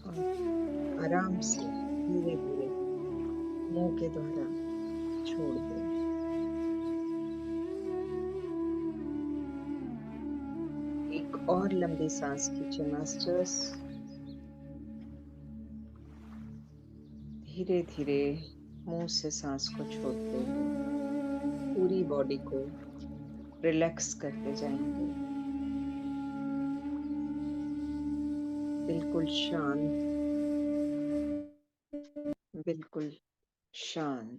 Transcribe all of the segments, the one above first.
और आराम से धीरे धीरे मुंह के द्वारा छोड़ दें। एक और लंबी सांस खींचे मास्टर्स। धीरे धीरे मुंह से सांस को छोड़ते हुए पूरी बॉडी को रिलैक्स करते जाएंगे। बिल्कुल शांत, बिल्कुल शांत।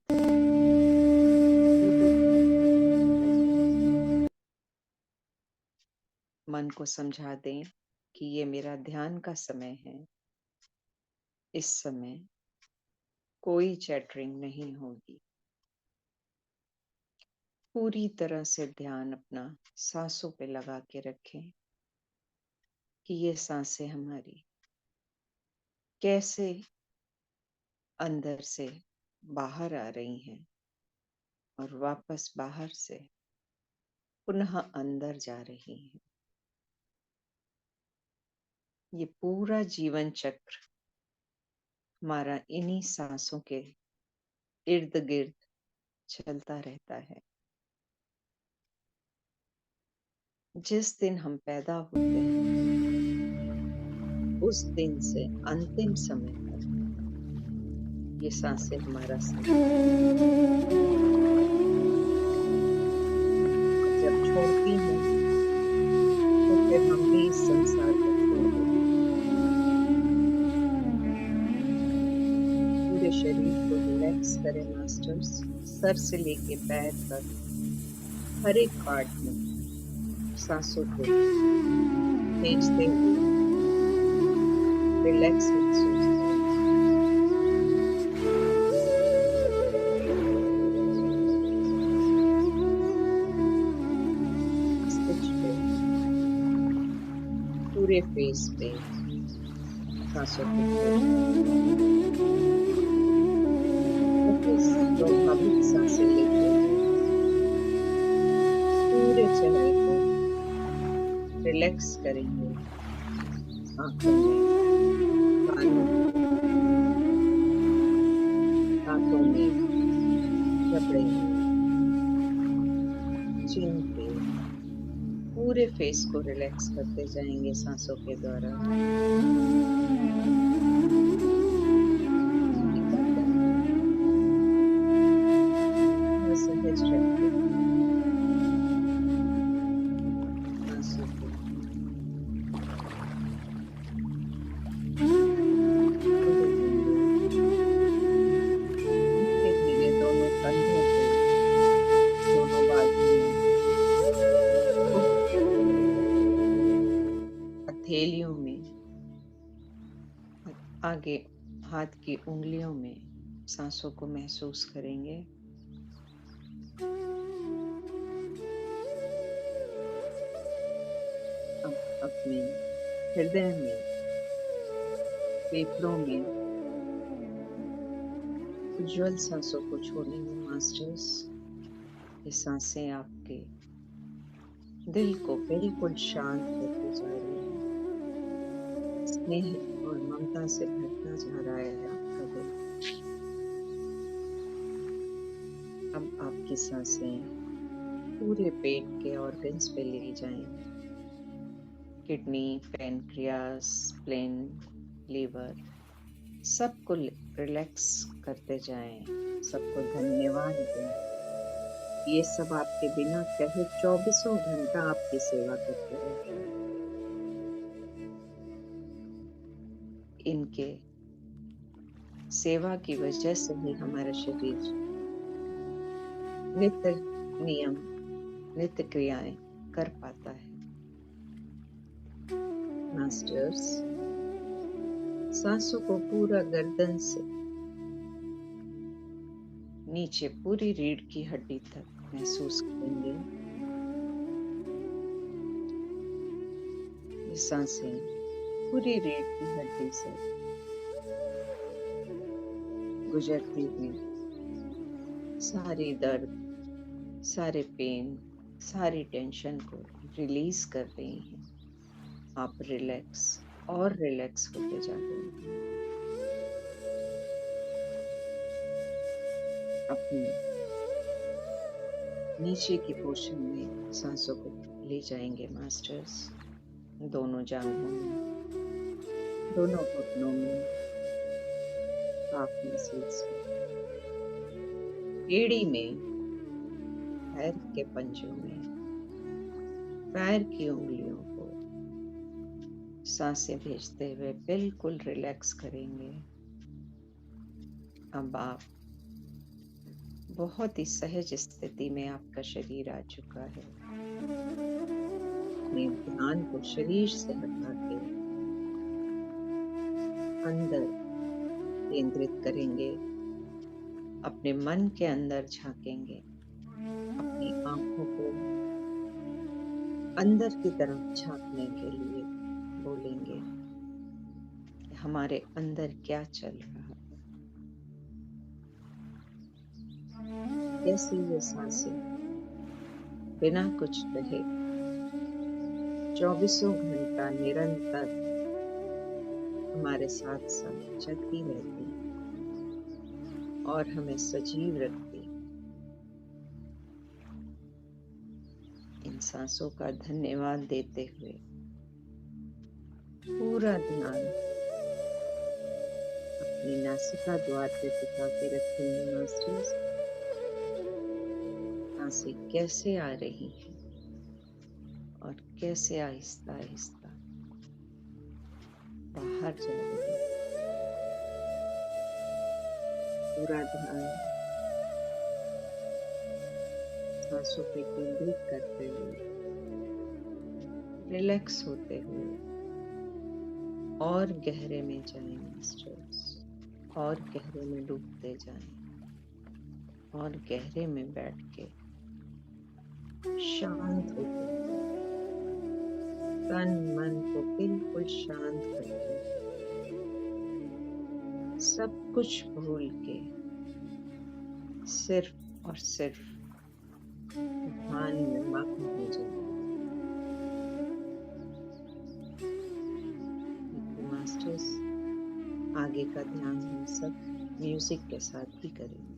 मन को समझा दें कि ये मेरा ध्यान का समय है। इस समय कोई चैटरिंग नहीं होगी। पूरी तरह से ध्यान अपना सांसों पे लगा के रखें कि ये सांसें हमारी कैसे अंदर से बाहर आ रही हैं और वापस बाहर से पुनः अंदर जा रही हैं। ये पूरा जीवन चक्र हमारा इन्हीं सांसों के इर्द गिर्द चलता रहता है। जिस दिन हम पैदा होते हैं उस दिन से अंतिम समय तक ये सांसें हमारा साथ। जब छोड़ती हैं तो फिर हम भी इस संसार को छोड़ देते हैं। पूरे शरीर को रिलैक्स करें मास्टर्स। सर से लेके पैर तक हर एक पार्ट में सांसों को खींचते हुए रिलैक्स महसूस करें। मस्तिष्क पे, पूरे फेस पे सांसों को स्वाभाविक सांसें लेते हुए पूरे चेहरे को रिलैक्स करेंगे। आंखों में, कानों में, हाथों में, जबड़े में, चिन पे, पूरे फेस को रिलैक्स करते जाएंगे सांसों के द्वारा। सहज रखते सांसों को धीरे धीरे दोनों कंधों पे, दोनों बाजू में, हथेलियों में, आगे हाथ की उंगलियों में सांसों को महसूस करेंगे। अब अपने हृदय में, फेफड़ों में उज्जवल सांसों को छोड़ेंगे मास्टर्स। ये सांसें आपके दिल को बिल्कुल शांत करते जा रही हैं। स्नेह और ममता से भरता जा रहा है आपका दिल। अब आपकी सांसें पूरे पेट के ऑर्गन्स पे ले जाएं। किडनी, पैनक्रियास, स्प्लीन, लीवर, सबको रिलैक्स करते जाएं। सबको धन्यवाद दें। ये सब आपके बिना कहे 24 घंटा आपकी सेवा करते रहते हैं। इनके सेवा की वजह से ही हमारा शरीर नित्य नियम, नित्य क्रियाएं कर पाता है। मास्टर्स, सांसों को पूरा गर्दन से नीचे पूरी रीढ़ की हड्डी तक महसूस करेंगे। ये सांसें पूरी रीढ़ की हड्डी से गुजरती हुई सारी दर्द, सारे पेन, सारी टेंशन को रिलीज कर रही हैं। आप रिलैक्स और रिलैक्स होते जाते हैं। अपने नीचे के पोर्शन में सांसों को ले जाएंगे मास्टर्स, दोनों जांघों में, दोनों घुटनों में, काफ मसल्स में, एड़ी में, पैर के पंजों में, पैर की उंगलियों को सांसें भेजते हुए बिल्कुल रिलैक्स करेंगे। अब आप बहुत ही सहज स्थिति में आपका शरीर आ चुका है। अपने ध्यान को शरीर से हटा के अंदर केंद्रित करेंगे, अपने मन के अंदर झांकेंगे, अपनी आंखों को अंदर की तरफ झांकने के लिए बोलेंगे कि हमारे अंदर क्या चल रहा है, कैसे ये सांसें बिना कुछ कहे 24 घंटा निरंतर हमारे साथ साथ चलती रहती और हमें सजीव रखती। इन सांसों का धन्यवाद देते हुए पूरा ध्यान अपनी नासिका द्वार पे टिका के रखेंगे मास्टर्स। सांसें कैसे आ रही हैं और कैसे आहिस्ता आहिस्ता बाहर जा रही है। पूरा ध्यान सांसों पे केंद्रित करते हुए, रिलैक्स होते हुए और गहरे में जाएं मास्टर्स, और गहरे में डूबते जाएं, और गहरे में बैठ के शांत होते हुए, तन मन को बिल्कुल शांत करके, सब कुछ भूल के सिर्फ और सिर्फ ध्यान में मग्न हो जाए। मास्टर्स, आगे का ध्यान हम सब म्यूजिक के साथ ही करेंगे।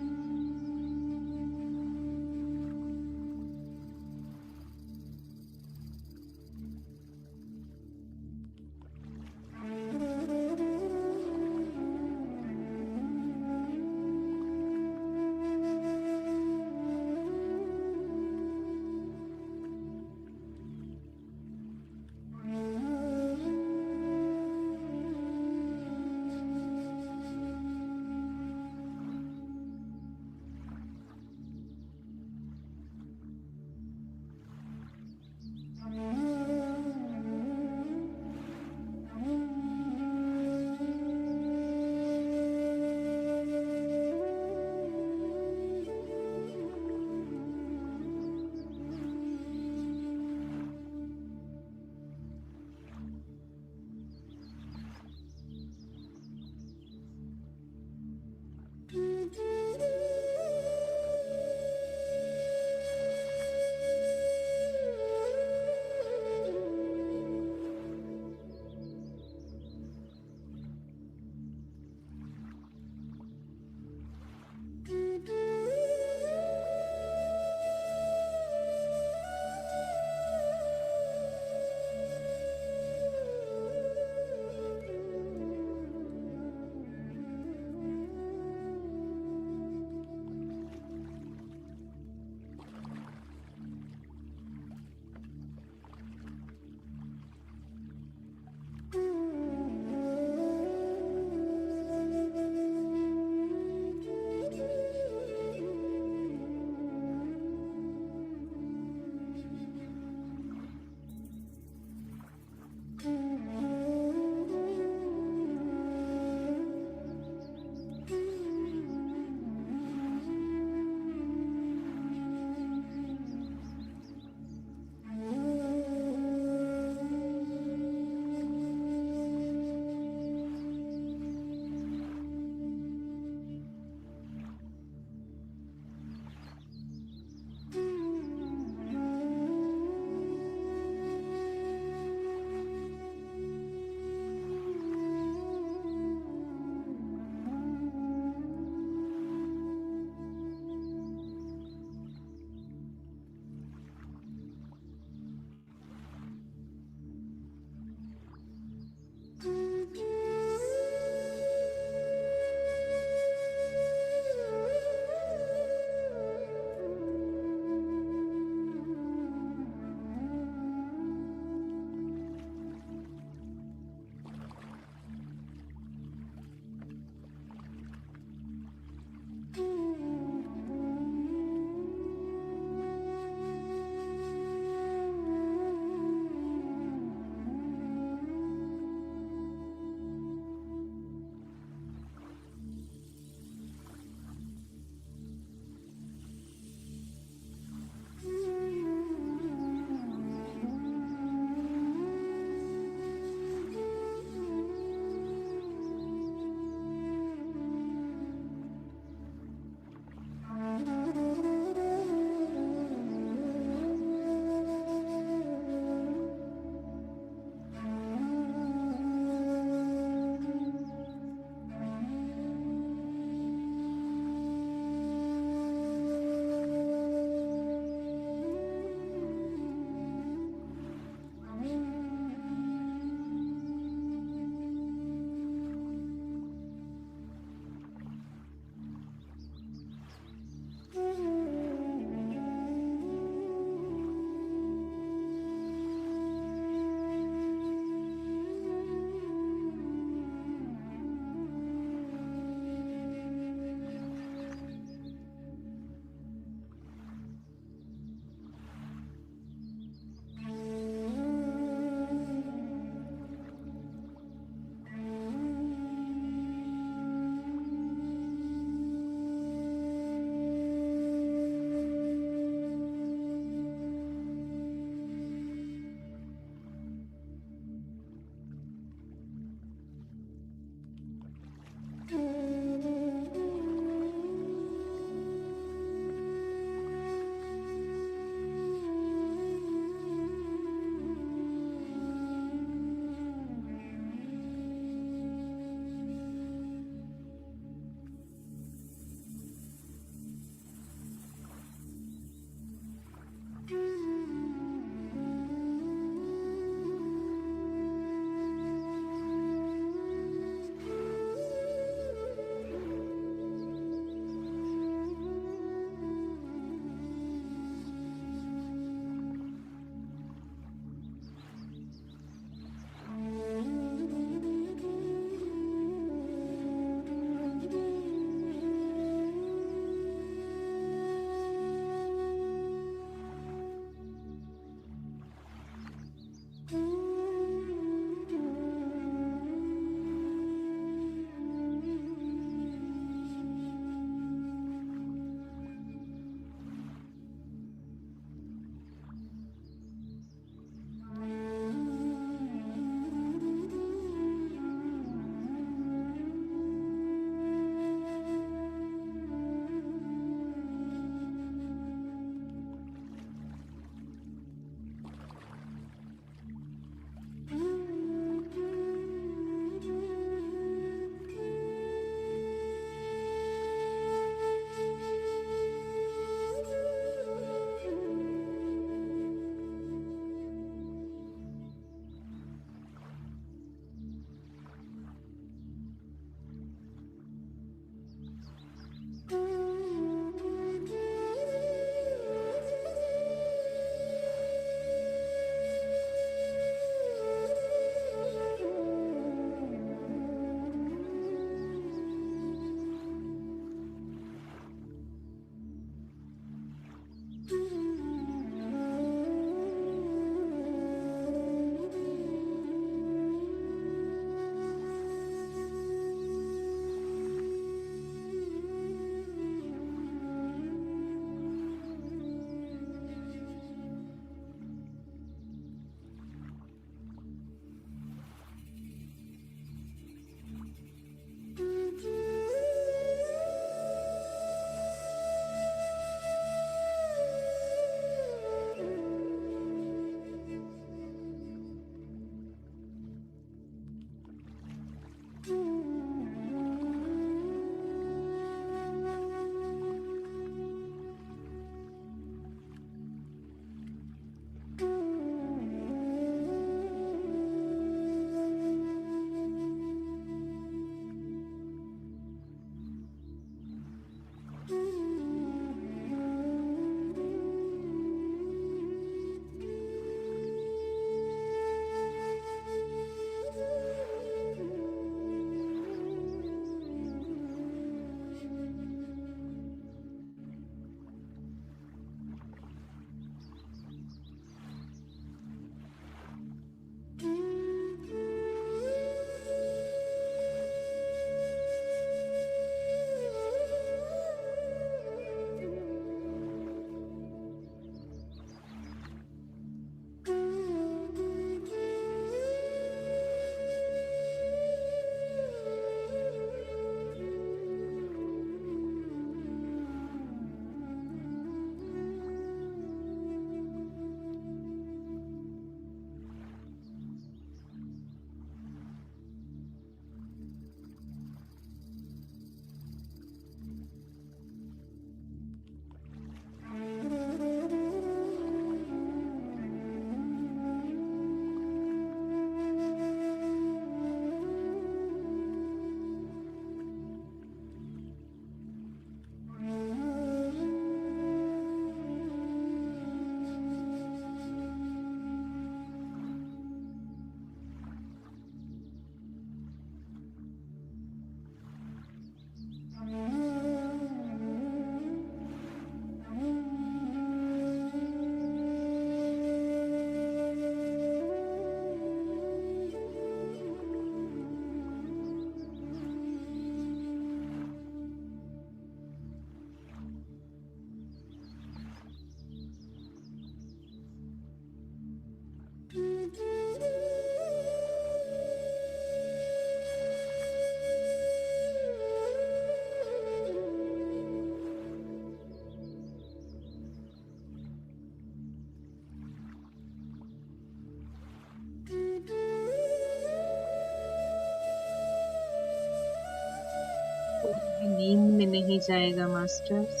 नींद में नहीं जाएगा मास्टर्स।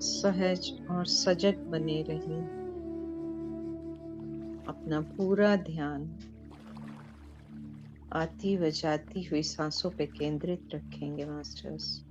सहज और सजग बने रहिए। अपना पूरा ध्यान आती व जाती हुई सांसों पे केंद्रित रखेंगे मास्टर्स।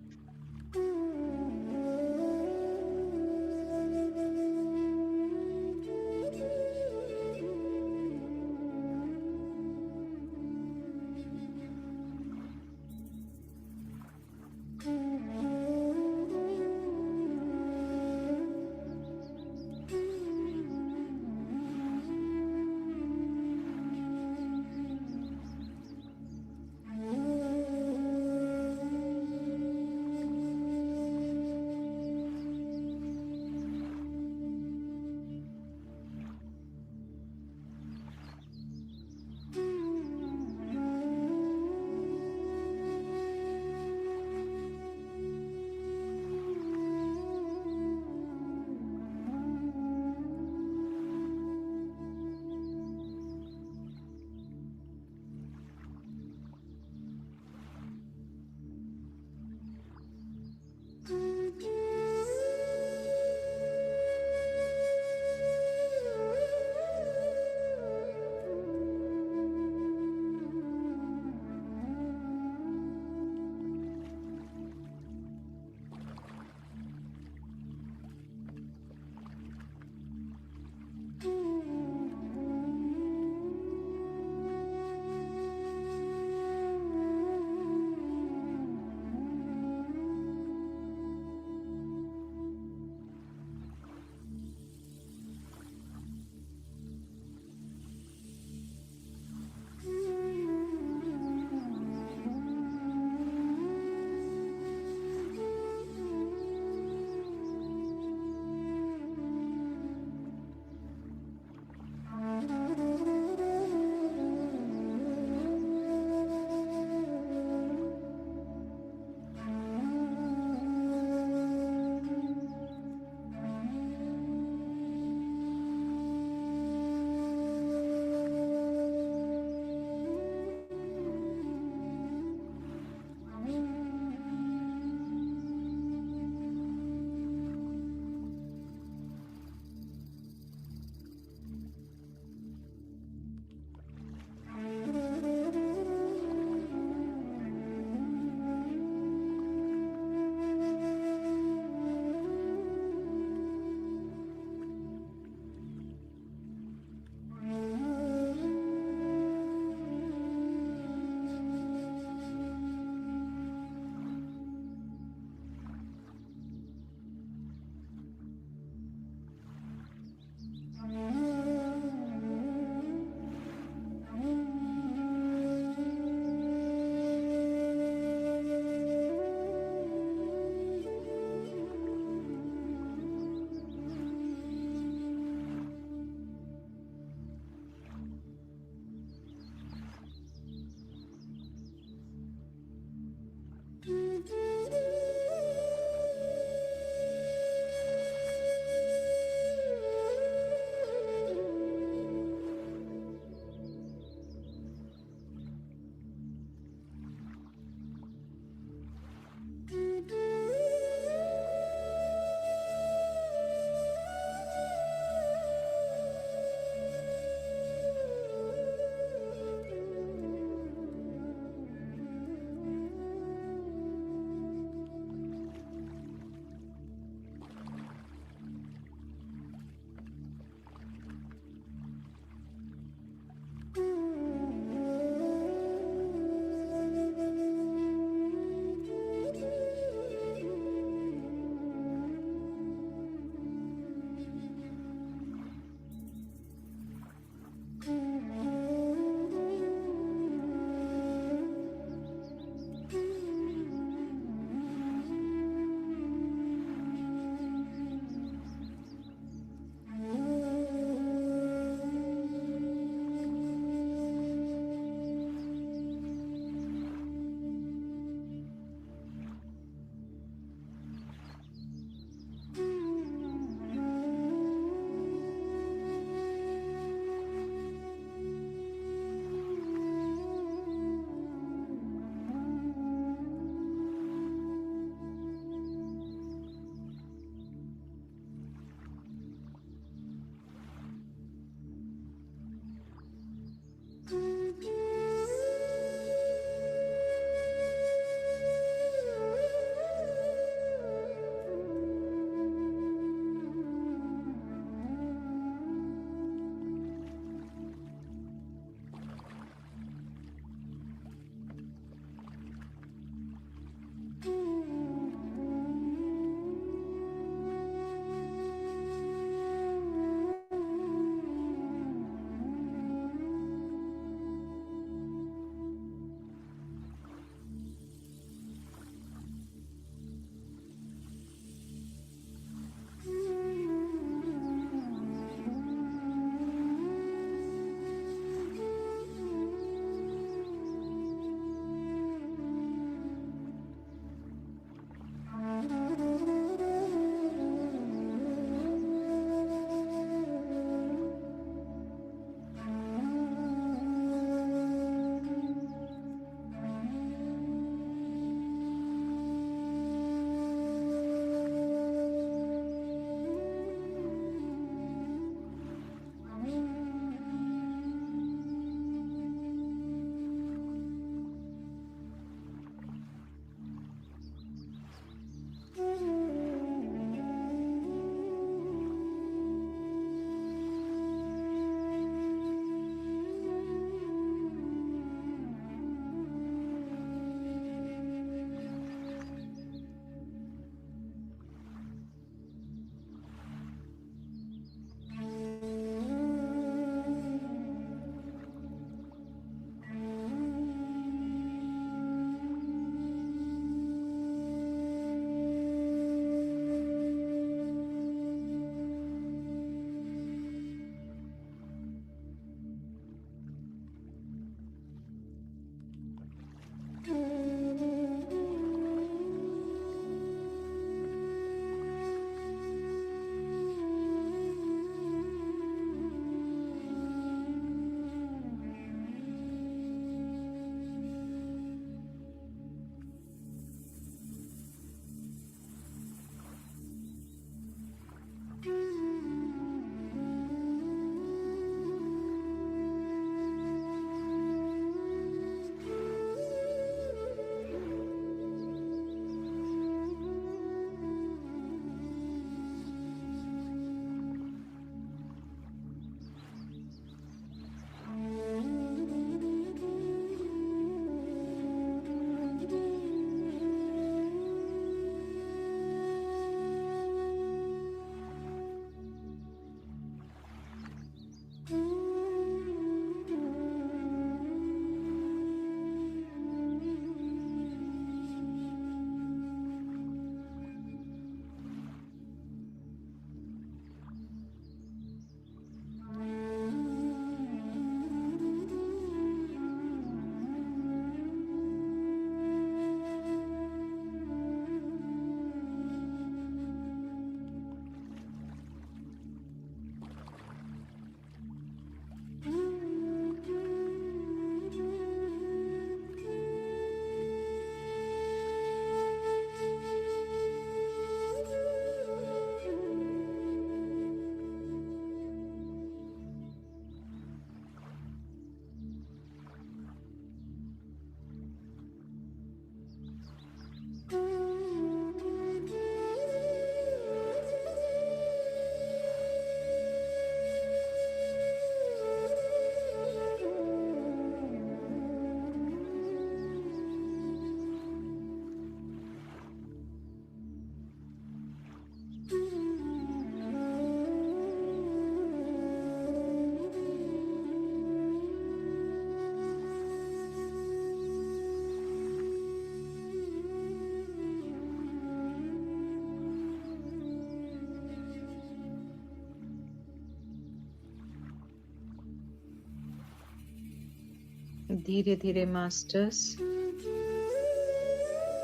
धीरे धीरे मास्टर्स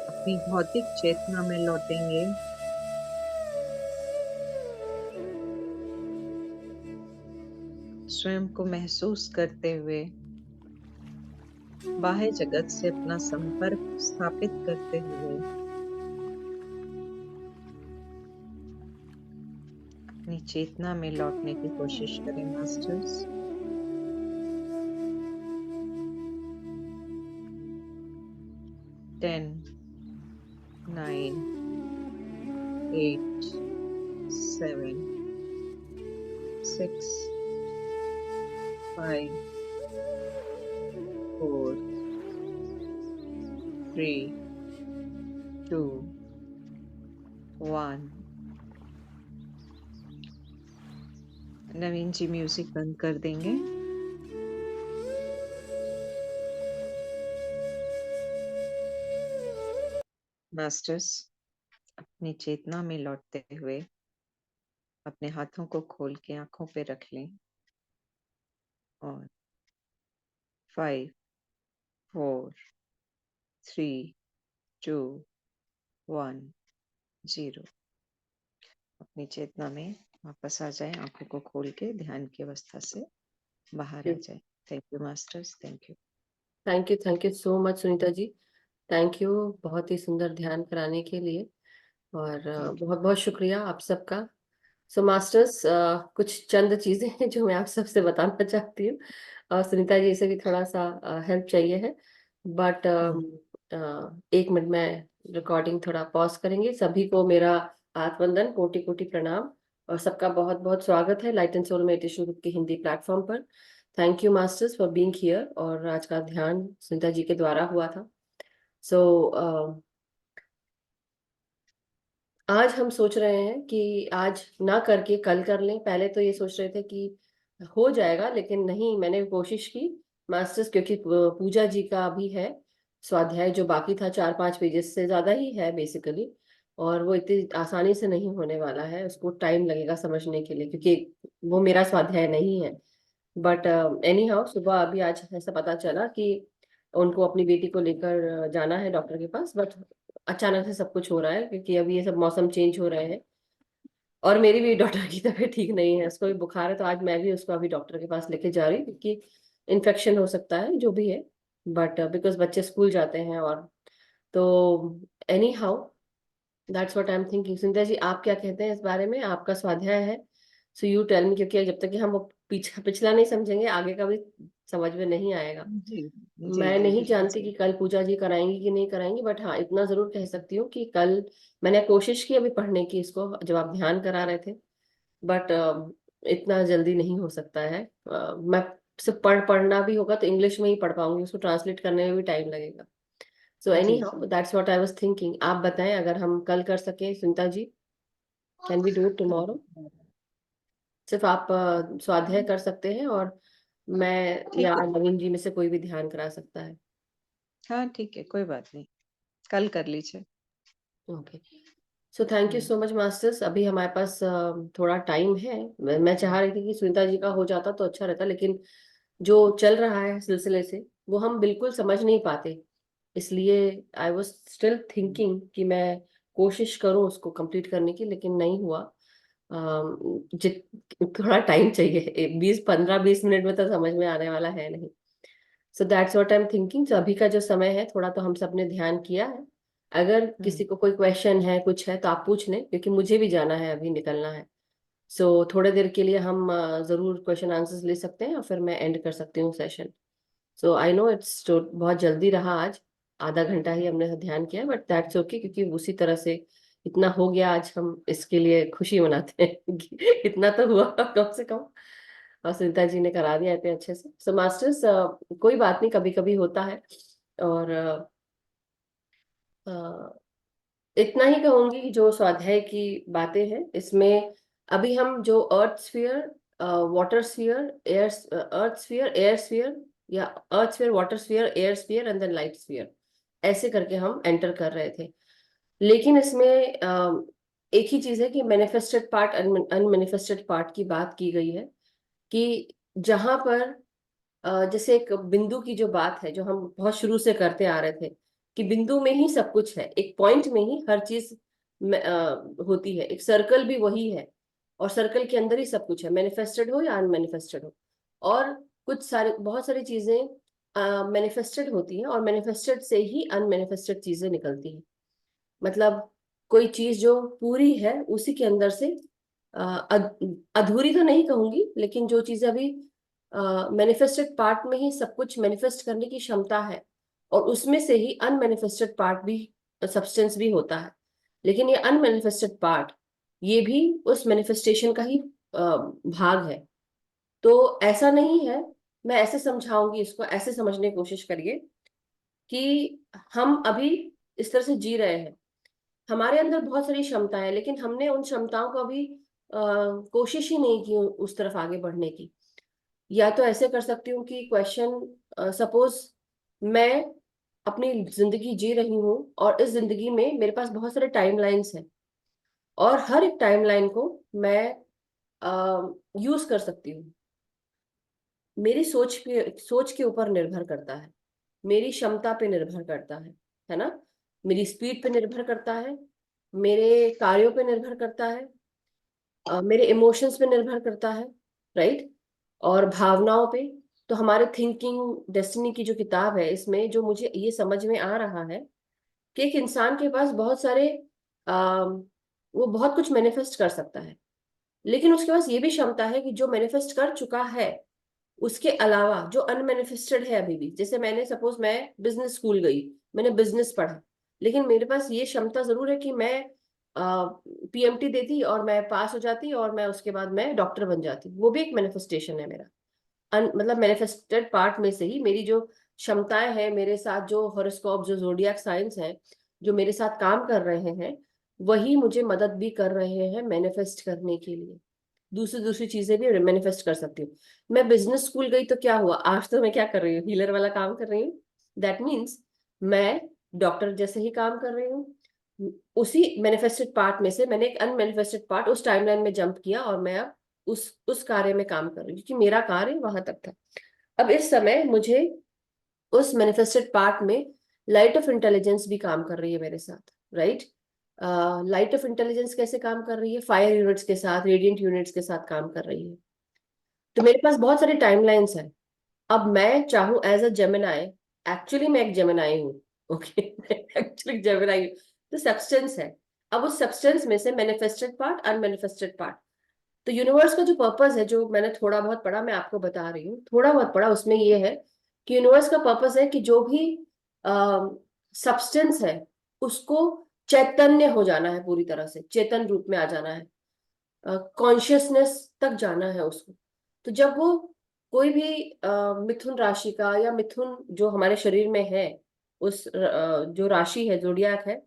अपनी भौतिक चेतना में लौटेंगे। स्वयं को महसूस करते हुए, बाह्य जगत से अपना संपर्क स्थापित करते हुए अपनी चेतना में लौटने की कोशिश करें मास्टर्स। 10, 9, 8, 7, 6, 5, 4, 3, 2, 1। नवीन जी म्यूजिक बंद कर देंगे। मास्टर्स, अपनी चेतना में लौटते हुए अपने हाथों को खोल के आंखों पे रख लें और 5, 4, 3, 2, 1, 0 अपनी चेतना में वापस आ जाए। आंखों को खोल के ध्यान की अवस्था से बाहर आ जाए। Thank you masters, thank you. Thank you so much Sunita ji. Thank you, बहुत ही सुंदर ध्यान कराने के लिए। और बहुत बहुत शुक्रिया आप सबका। सो मास्टर्स, कुछ चंद चीजें हैं जो मैं आप सबसे बताना चाहती हूँ, और सुनीता जी से भी थोड़ा सा हेल्प चाहिए है। बट एक मिनट में रिकॉर्डिंग थोड़ा पॉज करेंगे। सभी को मेरा आत्मवंदन, कोटि कोटि प्रणाम, और सबका बहुत बहुत स्वागत है light and soul meditation group के हिंदी प्लेटफॉर्म पर। Thank you masters for being here. और आज का ध्यान सुनीता जी के द्वारा हुआ था। सो आज हम सोच रहे हैं कि आज ना करके कल कर लें। पहले तो ये सोच रहे थे कि हो जाएगा, लेकिन नहीं, मैंने कोशिश की मास्टर्स, क्योंकि पूजा जी का भी है स्वाध्याय जो बाकी था, 4-5 पेजेस से ज्यादा ही है बेसिकली। और वो इतनी आसानी से नहीं होने वाला है, उसको टाइम लगेगा समझने के लिए, क्योंकि वो मेरा स्वाध्याय नहीं है। बट एनी हाउ, सुबह अभी आज ऐसा पता चला कि उनको अपनी बेटी को लेकर जाना है डॉक्टर के पास। बट अचानक से सब कुछ हो रहा है, क्योंकि अभी ये सब मौसम चेंज हो रहे हैं। और मेरी भी डॉक्टर की तबीयत ठीक नहीं है, उसको भी बुखार है, तो आज मैं भी उसको अभी डॉक्टर के पास लेके जा रही हूँ, क्योंकि इन्फेक्शन हो सकता है जो भी है। बट बिकॉज बच्चे स्कूल जाते हैं। और तो anyhow, that's what I am thinking. Sunita ji, आप क्या कहते हैं इस बारे में? आपका स्वाध्याय है, सो यू टेल मी, क्योंकि जब तक कि हम वो पिछला नहीं समझेंगे, आगे का भी समझ में नहीं आएगा। जी जी मैं जी, नहीं बिल्कुल जानती सही। कि कल पूजा जी कराएंगी कि नहीं कराएंगी, बट हाँ, इतना जरूर कह सकती हूँ कि कल मैंने कोशिश की अभी पढ़ने की इसको, जब आप ध्यान करा रहे थे। बट इतना जल्दी नहीं हो सकता है। मैं सिर्फ पढ़ना भी होगा तो इंग्लिश में ही पढ़ पाऊंगी, उसको ट्रांसलेट करने में भी टाइम लगेगा। सो एनी जी हाउ, जी। That's what I was thinking. आप बताएं, अगर हम कल कर सके Sunita ji, can we do it हाँ टुमारो? सिर्फ आप स्वाध्याय कर सकते हैं, और मैं ठीक या है। नवीन जी में से कोई भी ध्यान करा सकता है। हाँ ठीक है, कोई बात नहीं, कल कर लीजिए। Okay. So thank you hmm, so much masters. अभी हमारे पास थोड़ा टाइम है। मैं चाह रही थी कि सुनीता जी का हो जाता तो अच्छा रहता, लेकिन जो चल रहा है सिलसिले से, वो हम बिल्कुल समझ नहीं पाते। इसलिए आई वॉज स्टिल थिंकिंग कि मैं कोशिश करूं उसको कंप्लीट करने की, लेकिन नहीं हुआ। जित थोड़ा टाइम चाहिए, 20-15-20 मिनट में तो समझ में आने वाला है नहीं। So that's what I am thinking. तो अभी का जो समय है, थोड़ा तो हम सब ने ध्यान किया है। अगर हम्म, किसी को कोई क्वेश्चन है, कुछ है, तो आप पूछ लें, क्योंकि मुझे भी जाना है, अभी निकलना है। सो थोड़े देर के लिए हम जरूर क्वेश्चन आंसर्स ले सकते हैं, और फिर मैं एंड कर सकती हूँ session. So I know it's बहुत जल्दी रहा आज, आधा घंटा ही हमने ध्यान किया, बट दैट्स ओके, क्योंकि उसी तरह से इतना हो गया आज, हम इसके लिए खुशी मनाते हैं कि इतना तो हुआ कम से कम। और सुनीता जी ने करा दिया इतने अच्छे से। सो मास्टर्स, कोई बात नहीं, कभी कभी होता है। और अ, इतना ही कहूंगी कि जो स्वाध्याय की बातें हैं इसमें, अभी हम जो earth sphere, water sphere, air, earth sphere, air sphere, या earth sphere, water sphere, air sphere and then light sphere, ऐसे करके हम एंटर कर रहे थे। लेकिन इसमें एक ही चीज है कि मैनिफेस्टेड पार्ट, अनमैनिफेस्टेड पार्ट की बात की गई है। कि जहां पर जैसे एक बिंदु की जो बात है, जो हम बहुत शुरू से करते आ रहे थे, कि बिंदु में ही सब कुछ है, एक पॉइंट में ही हर चीज होती है, एक सर्कल भी वही है, और सर्कल के अंदर ही सब कुछ है, मैनिफेस्टेड हो या अनमैनिफेस्टेड हो। और कुछ सारे, बहुत सारी चीजें मैनिफेस्टेड होती हैं, और मैनिफेस्टेड से ही अनमैनिफेस्टेड चीजें निकलती हैं। मतलब कोई चीज जो पूरी है, उसी के अंदर से अधूरी तो नहीं कहूंगी, लेकिन जो चीज अभी मैनिफेस्टेड पार्ट में ही सब कुछ मैनिफेस्ट करने की क्षमता है, और उसमें से ही अनमैनिफेस्टेड पार्ट भी, सब्सटेंस भी होता है। लेकिन ये अनमैनिफेस्टेड पार्ट, ये भी उस मैनिफेस्टेशन का ही भाग है। तो ऐसा नहीं है, मैं ऐसे समझाऊंगी इसको, ऐसे समझने की कोशिश करिए कि हम अभी इस तरह से जी रहे हैं, हमारे अंदर बहुत सारी क्षमताएं हैं, लेकिन हमने उन क्षमताओं को अभी कोशिश ही नहीं की उस तरफ आगे बढ़ने की। या तो ऐसे कर सकती हूँ कि क्वेश्चन, सपोज मैं अपनी जिंदगी जी रही हूँ और इस जिंदगी में मेरे पास बहुत सारे टाइमलाइंस हैं, और हर एक टाइमलाइन को मैं यूज कर सकती हूँ। मेरी सोच के ऊपर निर्भर करता है, मेरी क्षमता पे निर्भर करता है ना, मेरी स्पीड पे निर्भर करता है, मेरे कार्यों पे निर्भर करता है, मेरे इमोशंस पे निर्भर करता है, राइट, और भावनाओं पे। तो हमारे थिंकिंग डेस्टिनी की जो किताब है, इसमें जो मुझे ये समझ में आ रहा है कि एक इंसान के पास बहुत सारे आ, वो बहुत कुछ मैनिफेस्ट कर सकता है, लेकिन उसके पास ये भी क्षमता है कि जो मैनिफेस्ट कर चुका है उसके अलावा जो अनमैनिफेस्टेड है अभी भी, जैसे मैंने सपोज मैं बिजनेस स्कूल गई, मैंने बिजनेस पढ़ा, लेकिन मेरे पास ये क्षमता जरूर है कि मैं पीएमटी देती और मैं पास हो जाती और मैं उसके बाद मैं डॉक्टर बन जाती, वो भी एक मैनिफेस्टेशन है मेरा। मतलब मैनिफेस्टेड पार्ट में से ही मेरी जो क्षमताएं हैं, मेरे साथ जो हॉरोस्कोप, जो जोडियाक साइंस है, जो मेरे साथ काम कर रहे हैं, वही मुझे मदद भी कर रहे हैं मैनिफेस्ट करने के लिए। दूसरी दूसरी चीजें भी मैनिफेस्ट कर सकती हूँ। मैं बिजनेस स्कूल गई तो क्या हुआ, आज तो मैं क्या कर रही हूँ, हीलर वाला काम कर रही हूँ। दैट मीन्स मैं डॉक्टर जैसे ही काम कर रही हूँ। उसी मैनिफेस्टेड पार्ट में से मैंने एक अनमैनिफेस्टेड पार्ट उस टाइमलाइन में जंप किया और मैं अब उस कार्य में काम कर रही हूँ, क्योंकि मेरा कार्य वहां तक था। अब इस समय मुझे उस मैनिफेस्टेड पार्ट में लाइट ऑफ इंटेलिजेंस भी काम कर रही है मेरे साथ, राइट। लाइट ऑफ इंटेलिजेंस कैसे काम कर रही है, फायर यूनिट्स के साथ, रेडियंट यूनिट्स के साथ काम कर रही है। तो मेरे पास बहुत सारे टाइमलाइंस हैं। अब मैं चाहूं एज अ जेमिनाई, एक्चुअली मैं एक जेमिनाई हूँ, ओके, एक्चुअली जेमिनाई हूँ। तो सब्सटेंस है, अब उस सब्सटेंस में से मैनिफेस्टेड पार्ट, अनमैनिफेस्टेड पार्ट। तो यूनिवर्स का जो पर्पस है, जो मैंने थोड़ा बहुत पढ़ा, मैं आपको बता रही हूँ, थोड़ा बहुत पढ़ा, उसमें ये है कि यूनिवर्स का पर्पस है कि जो भी सब्सटेंस है उसको चैतन्य हो जाना है, पूरी तरह से चेतन रूप में आ जाना है, कॉन्शियसनेस तक जाना है उसको। तो जब वो कोई भी मिथुन राशि का, या मिथुन जो हमारे शरीर में है, उस जो राशि है, जोडियाक है,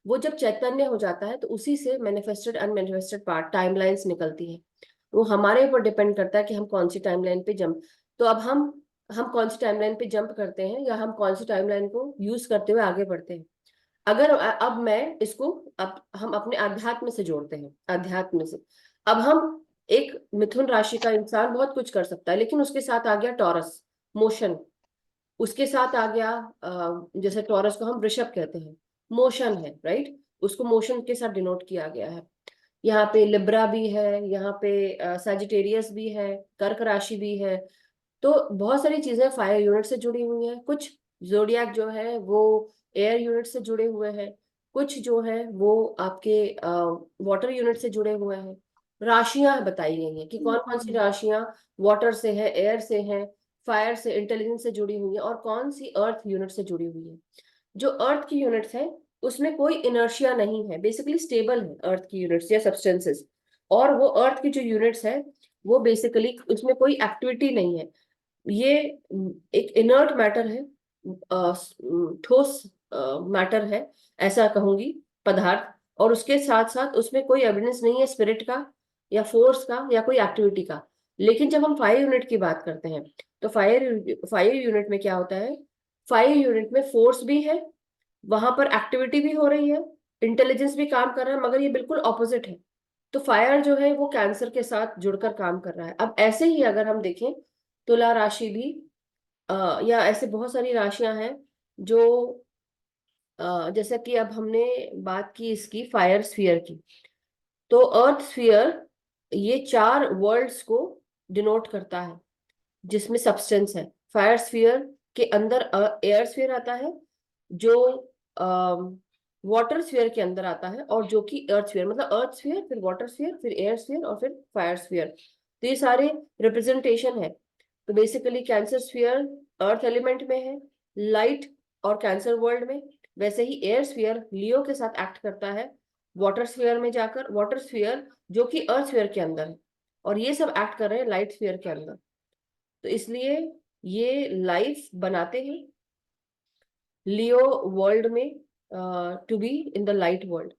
वो जब चैतन्य हो जाता है तो उसी से मैनिफेस्टेड अनमैनिफेस्टेड पार्ट, टाइमलाइंस निकलती है। वो हमारे ऊपर डिपेंड करता है कि हम कौन सी टाइमलाइन पे जंप, तो अब हम कौन सी टाइमलाइन पे जंप करते हैं, या हम कौन सी टाइमलाइन को यूज करते हुए आगे बढ़ते हैं। अगर अब मैं इसको, अब हम अपने अध्यात्म से जोड़ते हैं, अध्यात्म से। अब हम, एक मिथुन राशि का इंसान बहुत कुछ कर सकता है, लेकिन उसके साथ आ गया टॉरस, मोशन। उसके साथ आ गया जैसे टॉरस को हम वृषभ कहते हैं, मोशन है, राइट, उसको मोशन के साथ डिनोट किया गया है। यहाँ पे लिब्रा भी है, यहाँ पे सैजिटेरियस भी है, कर्क राशि भी है। तो बहुत सारी चीजें फायर यूनिट से जुड़ी हुई हैं, कुछ जोडियाक जो है वो एयर यूनिट से जुड़े हुए हैं, कुछ जो है वो आपके वाटर यूनिट से जुड़े हुए हैं। राशियां बताई गई हैं कि कौन कौन सी राशियां वाटर से है, एयर से है, फायर से, इंटेलिजेंस से जुड़ी हुई है, और कौन सी अर्थ यूनिट से जुड़ी हुई है। जो अर्थ की यूनिट्स है उसमें कोई इनर्शिया नहीं है, बेसिकली स्टेबल है अर्थ की यूनिट्स या सब्सटेंसेस। और वो अर्थ की जो यूनिट्स है, वो बेसिकली उसमें कोई एक्टिविटी नहीं है। ये एक इनर्ट मैटर है, ठोस मैटर है, ऐसा कहूंगी, पदार्थ। और उसके साथ साथ उसमें कोई एविडेंस नहीं है स्पिरिट का, या फोर्स का, या कोई एक्टिविटी का। लेकिन जब हम फायर यूनिट की बात करते हैं, तो फायर यूनिट में क्या होता है, फायर यूनिट में फोर्स भी है, वहां पर एक्टिविटी भी हो रही है, इंटेलिजेंस भी काम कर रहा है, मगर ये बिल्कुल ऑपोजिट है। तो फायर जो है वो कैंसर के साथ जुड़कर काम कर रहा है। अब ऐसे ही अगर हम देखें, तुला राशि भी, या ऐसे बहुत सारी राशियां हैं जो, जैसा कि अब हमने बात की इसकी फायर स्फीयर की, तो अर्थ स्फीयर ये चार वर्ल्ड्स को डिनोट करता है, जिसमें सब्सटेंस है। फायर स्फीयर के अंदर एयर स्फीयर आता है, जो वाटर स्फीयर के अंदर आता है, और जो कि अर्थ स्फीयर, मतलब अर्थ स्फीयर, फिर वाटर स्फीयर, फिर एयर स्फीयर, और फिर फायर स्फीयर। तो ये सारे रिप्रेजेंटेशन है। तो basically cancer sphere earth element में है, लाइट और कैंसर वर्ल्ड में, वैसे ही एयर स्फीयर लियो के साथ एक्ट करता है वाटर स्फीयर में जाकर, वाटर स्फीयर जो कि अर्थ स्फीयर के अंदर है, और ये सब एक्ट कर रहे हैं लाइट स्फीयर के अंदर। तो इसलिए ये लाइफ बनाते हैं लियो वर्ल्ड में, to be in the light world.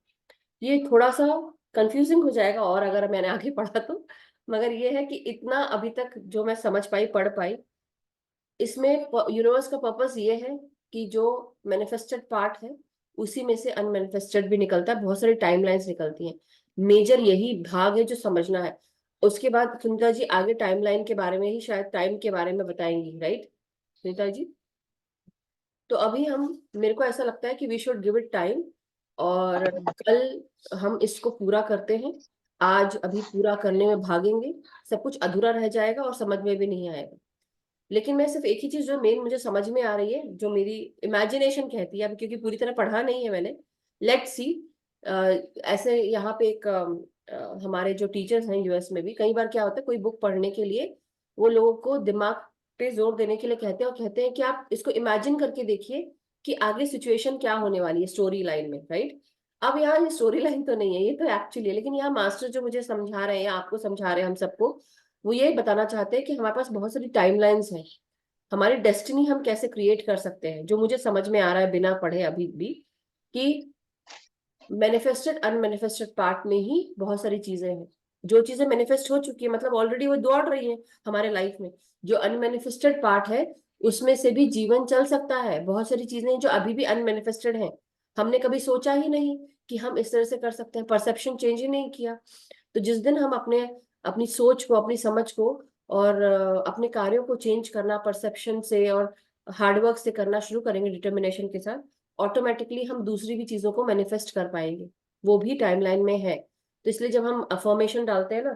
ये थोड़ा सा कंफ्यूजिंग हो जाएगा और अगर मैंने आगे पढ़ा तो, मगर ये है कि इतना अभी तक जो मैं समझ पाई, पढ़ पाई, इसमें यूनिवर्स का पर्पस ये है कि जो मैनिफेस्टेड पार्ट है उसी में से अनमैनिफेस्टेड भी निकलता है, बहुत सारी टाइमलाइंस निकलती हैं। मेजर यही भाग है जो समझना है। उसके बाद सुनीता जी आगे टाइमलाइन के बारे में ही शायद टाइम के बारे में बताएंगी, राइट सुनीता जी? तो अभी हम, मेरे को ऐसा लगता है कि we should give it time, और कल हम इसको पूरा करते हैं। आज अभी पूरा करने में भागेंगे, सब कुछ अधूरा रह जाएगा और समझ में भी नहीं आएगा। लेकिन मैं सिर्फ एक ही चीज जो मेन मुझे समझ में आ रही है, जो मेरी इमेजिनेशन कहती है, अभी क्योंकि पूरी तरह पढ़ा नहीं है मैंने, लेट्स सी। ऐसे यहाँ पे एक हमारे जो टीचर्स हैं यूएस में भी, कई बार क्या होता है कोई बुक पढ़ने के लिए वो लोगों को दिमाग पे जोर देने के लिए कहते हैं, और कहते हैं कि आप इसको इमेजिन करके देखिए कि आगे सिचुएशन क्या होने वाली है स्टोरी लाइन में, राइट? अब यहाँ ये स्टोरी लाइन तो नहीं है, ये तो एक्चुअली है, लेकिन यहाँ मास्टर जो मुझे समझा रहे हैं, आपको समझा रहे हैं, हम सबको, वो ये बताना चाहते हैं कि हमारे पास बहुत सारी टाइमलाइंस हैं, हमारी डेस्टिनी हम कैसे क्रिएट कर सकते हैं। जो मुझे समझ में आ रहा है बिना पढ़े अभी भी, कि मैनिफेस्टेड अनमैनिफेस्टेड पार्ट में ही बहुत सारी चीजें हैं। जो चीजें मैनिफेस्ट हो चुकी है मतलब ऑलरेडी वो दौड़ रही है हमारे लाइफ में। जो अनमैनिफेस्टेड पार्ट है उसमें से भी जीवन चल सकता है। बहुत सारी चीजें जो अभी भी अनमैनिफेस्टेड हैं, हमने कभी सोचा ही नहीं कि हम इस तरह से कर सकते हैं, परसेप्शन चेंज ही नहीं किया। तो जिस दिन हम अपने अपनी सोच को, अपनी समझ को और अपने कार्यों को चेंज करना परसेप्शन से और हार्डवर्क से करना शुरू करेंगे डिटर्मिनेशन के साथ, ऑटोमेटिकली हम दूसरी भी चीजों को मैनिफेस्ट कर पाएंगे, वो भी टाइमलाइन में है। तो इसलिए जब हम अफर्मेशन डालते हैं ना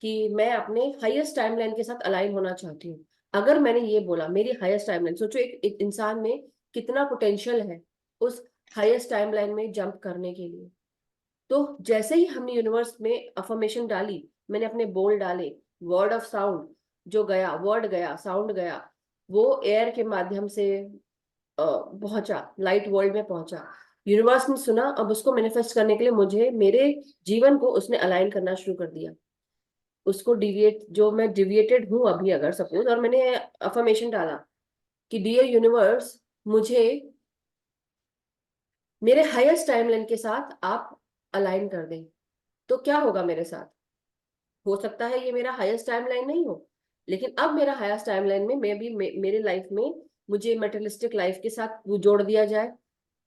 कि मैं अपने हाईएस्ट टाइमलाइन के साथ अलाइन होना चाहती हूँ, अगर मैंने ये बोला मेरी हाईएस्ट टाइमलाइन, सोचो एक इंसान में कितना पोटेंशियल है उस हाईएस्ट टाइमलाइन में जंप करने के लिए। तो जैसे ही हमने यूनिवर्स में अफर्मेशन डाली, मैंने अपने बोल डाले, वर्ड ऑफ साउंड जो गया, वर्ड गया, साउंड गया, वो एयर के माध्यम से पहुंचा, लाइट वर्ल्ड में पहुंचा, यूनिवर्स ने सुना। अब उसको मैनिफेस्ट करने के लिए मुझे मेरे जीवन को उसने अलाइन करना शुरू कर दिया। उसको डिविएट, जो मैं डिविएटेड हूं अभी अगर सपोज, और मैंने अफर्मेशन डाला कि डियर यूनिवर्स, मुझे मेरे हाईएस्ट टाइमलाइन के साथ आप अलाइन कर दें, तो क्या होगा मेरे साथ? हो सकता है ये मेरा हाईएस्ट टाइमलाइन नहीं हो, लेकिन अब मेरा हाईएस्ट टाइमलाइन में मैं भी मेरे लाइफ में मुझे मटेरियलिस्टिक लाइफ के साथ वो जोड़ दिया जाए,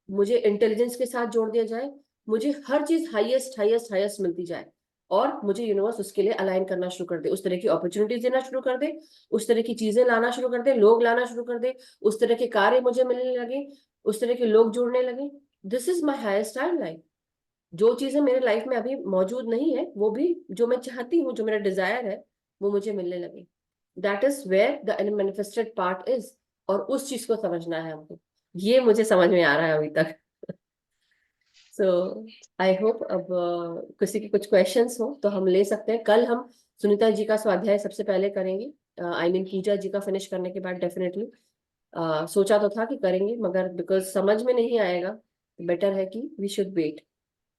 मुझे इंटेलिजेंस के साथ जोड़ दिया जाए, मुझे हर चीज हाईएस्ट हाईएस्ट हाईएस्ट मिलती जाए, और मुझे यूनिवर्स उसके लिए अलाइन करना शुरू कर दे, उस तरह की अपॉर्चुनिटीज देना शुरू कर दे, उस तरह की चीजें लाना शुरू कर दे, लोग लाना शुरू कर दे, उस तरह के कार्य मुझे मिलने लगे, उस तरह के लोग जुड़ने लगे। This is my highest timeline. जो चीजें मेरे लाइफ में अभी मौजूद नहीं है, वो भी जो मैं चाहती हूँ, जो मेरा डिजायर है, वो मुझे मिलने लगे। That is where the unmanifested part is. और उस चीज को समझना है हमको, ये मुझे समझ में आ रहा है अभी तक। सो आई होप अब किसी के कुछ क्वेश्चंस हो तो हम ले सकते हैं। कल हम सुनीता जी का स्वाध्याय सबसे पहले करेंगे, आई मीन पूजा जी का फिनिश करने के बाद डेफिनेटली। सोचा तो था कि करेंगे, मगर बिकॉज समझ में नहीं आएगा, बेटर है कि वी शुड वेट।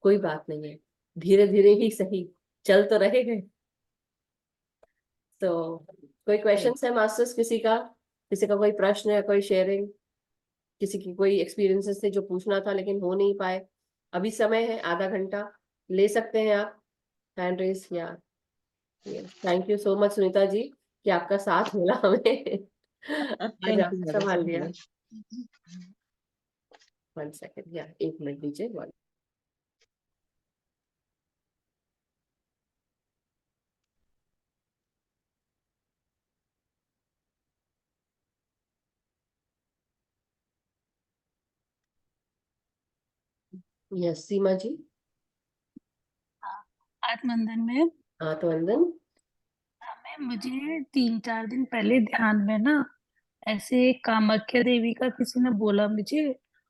कोई बात नहीं है, धीरे धीरे ही सही, चल तो रहे हैं। तो कोई क्वेश्चन है मास्टर्स, किसी का कोई प्रश्न है, कोई शेयरिंग, किसी की कोई एक्सपीरियंसेस थे जो पूछना था लेकिन हो नहीं पाए? अभी समय है, आधा घंटा ले सकते हैं आप हैंड रेस या। Thank you so much Sunita ji कि आपका साथ मिला हमें। आज थैंक यू आपने मैडम। संभाल लिया। 1 सेकेंड या 1 मिनट दीजिए। यस सीमा जी। आत्मंदन में तो वंदन। मुझे 3-4 दिन पहले ध्यान में ना ऐसे कामाख्या देवी का किसी ने बोला मुझे,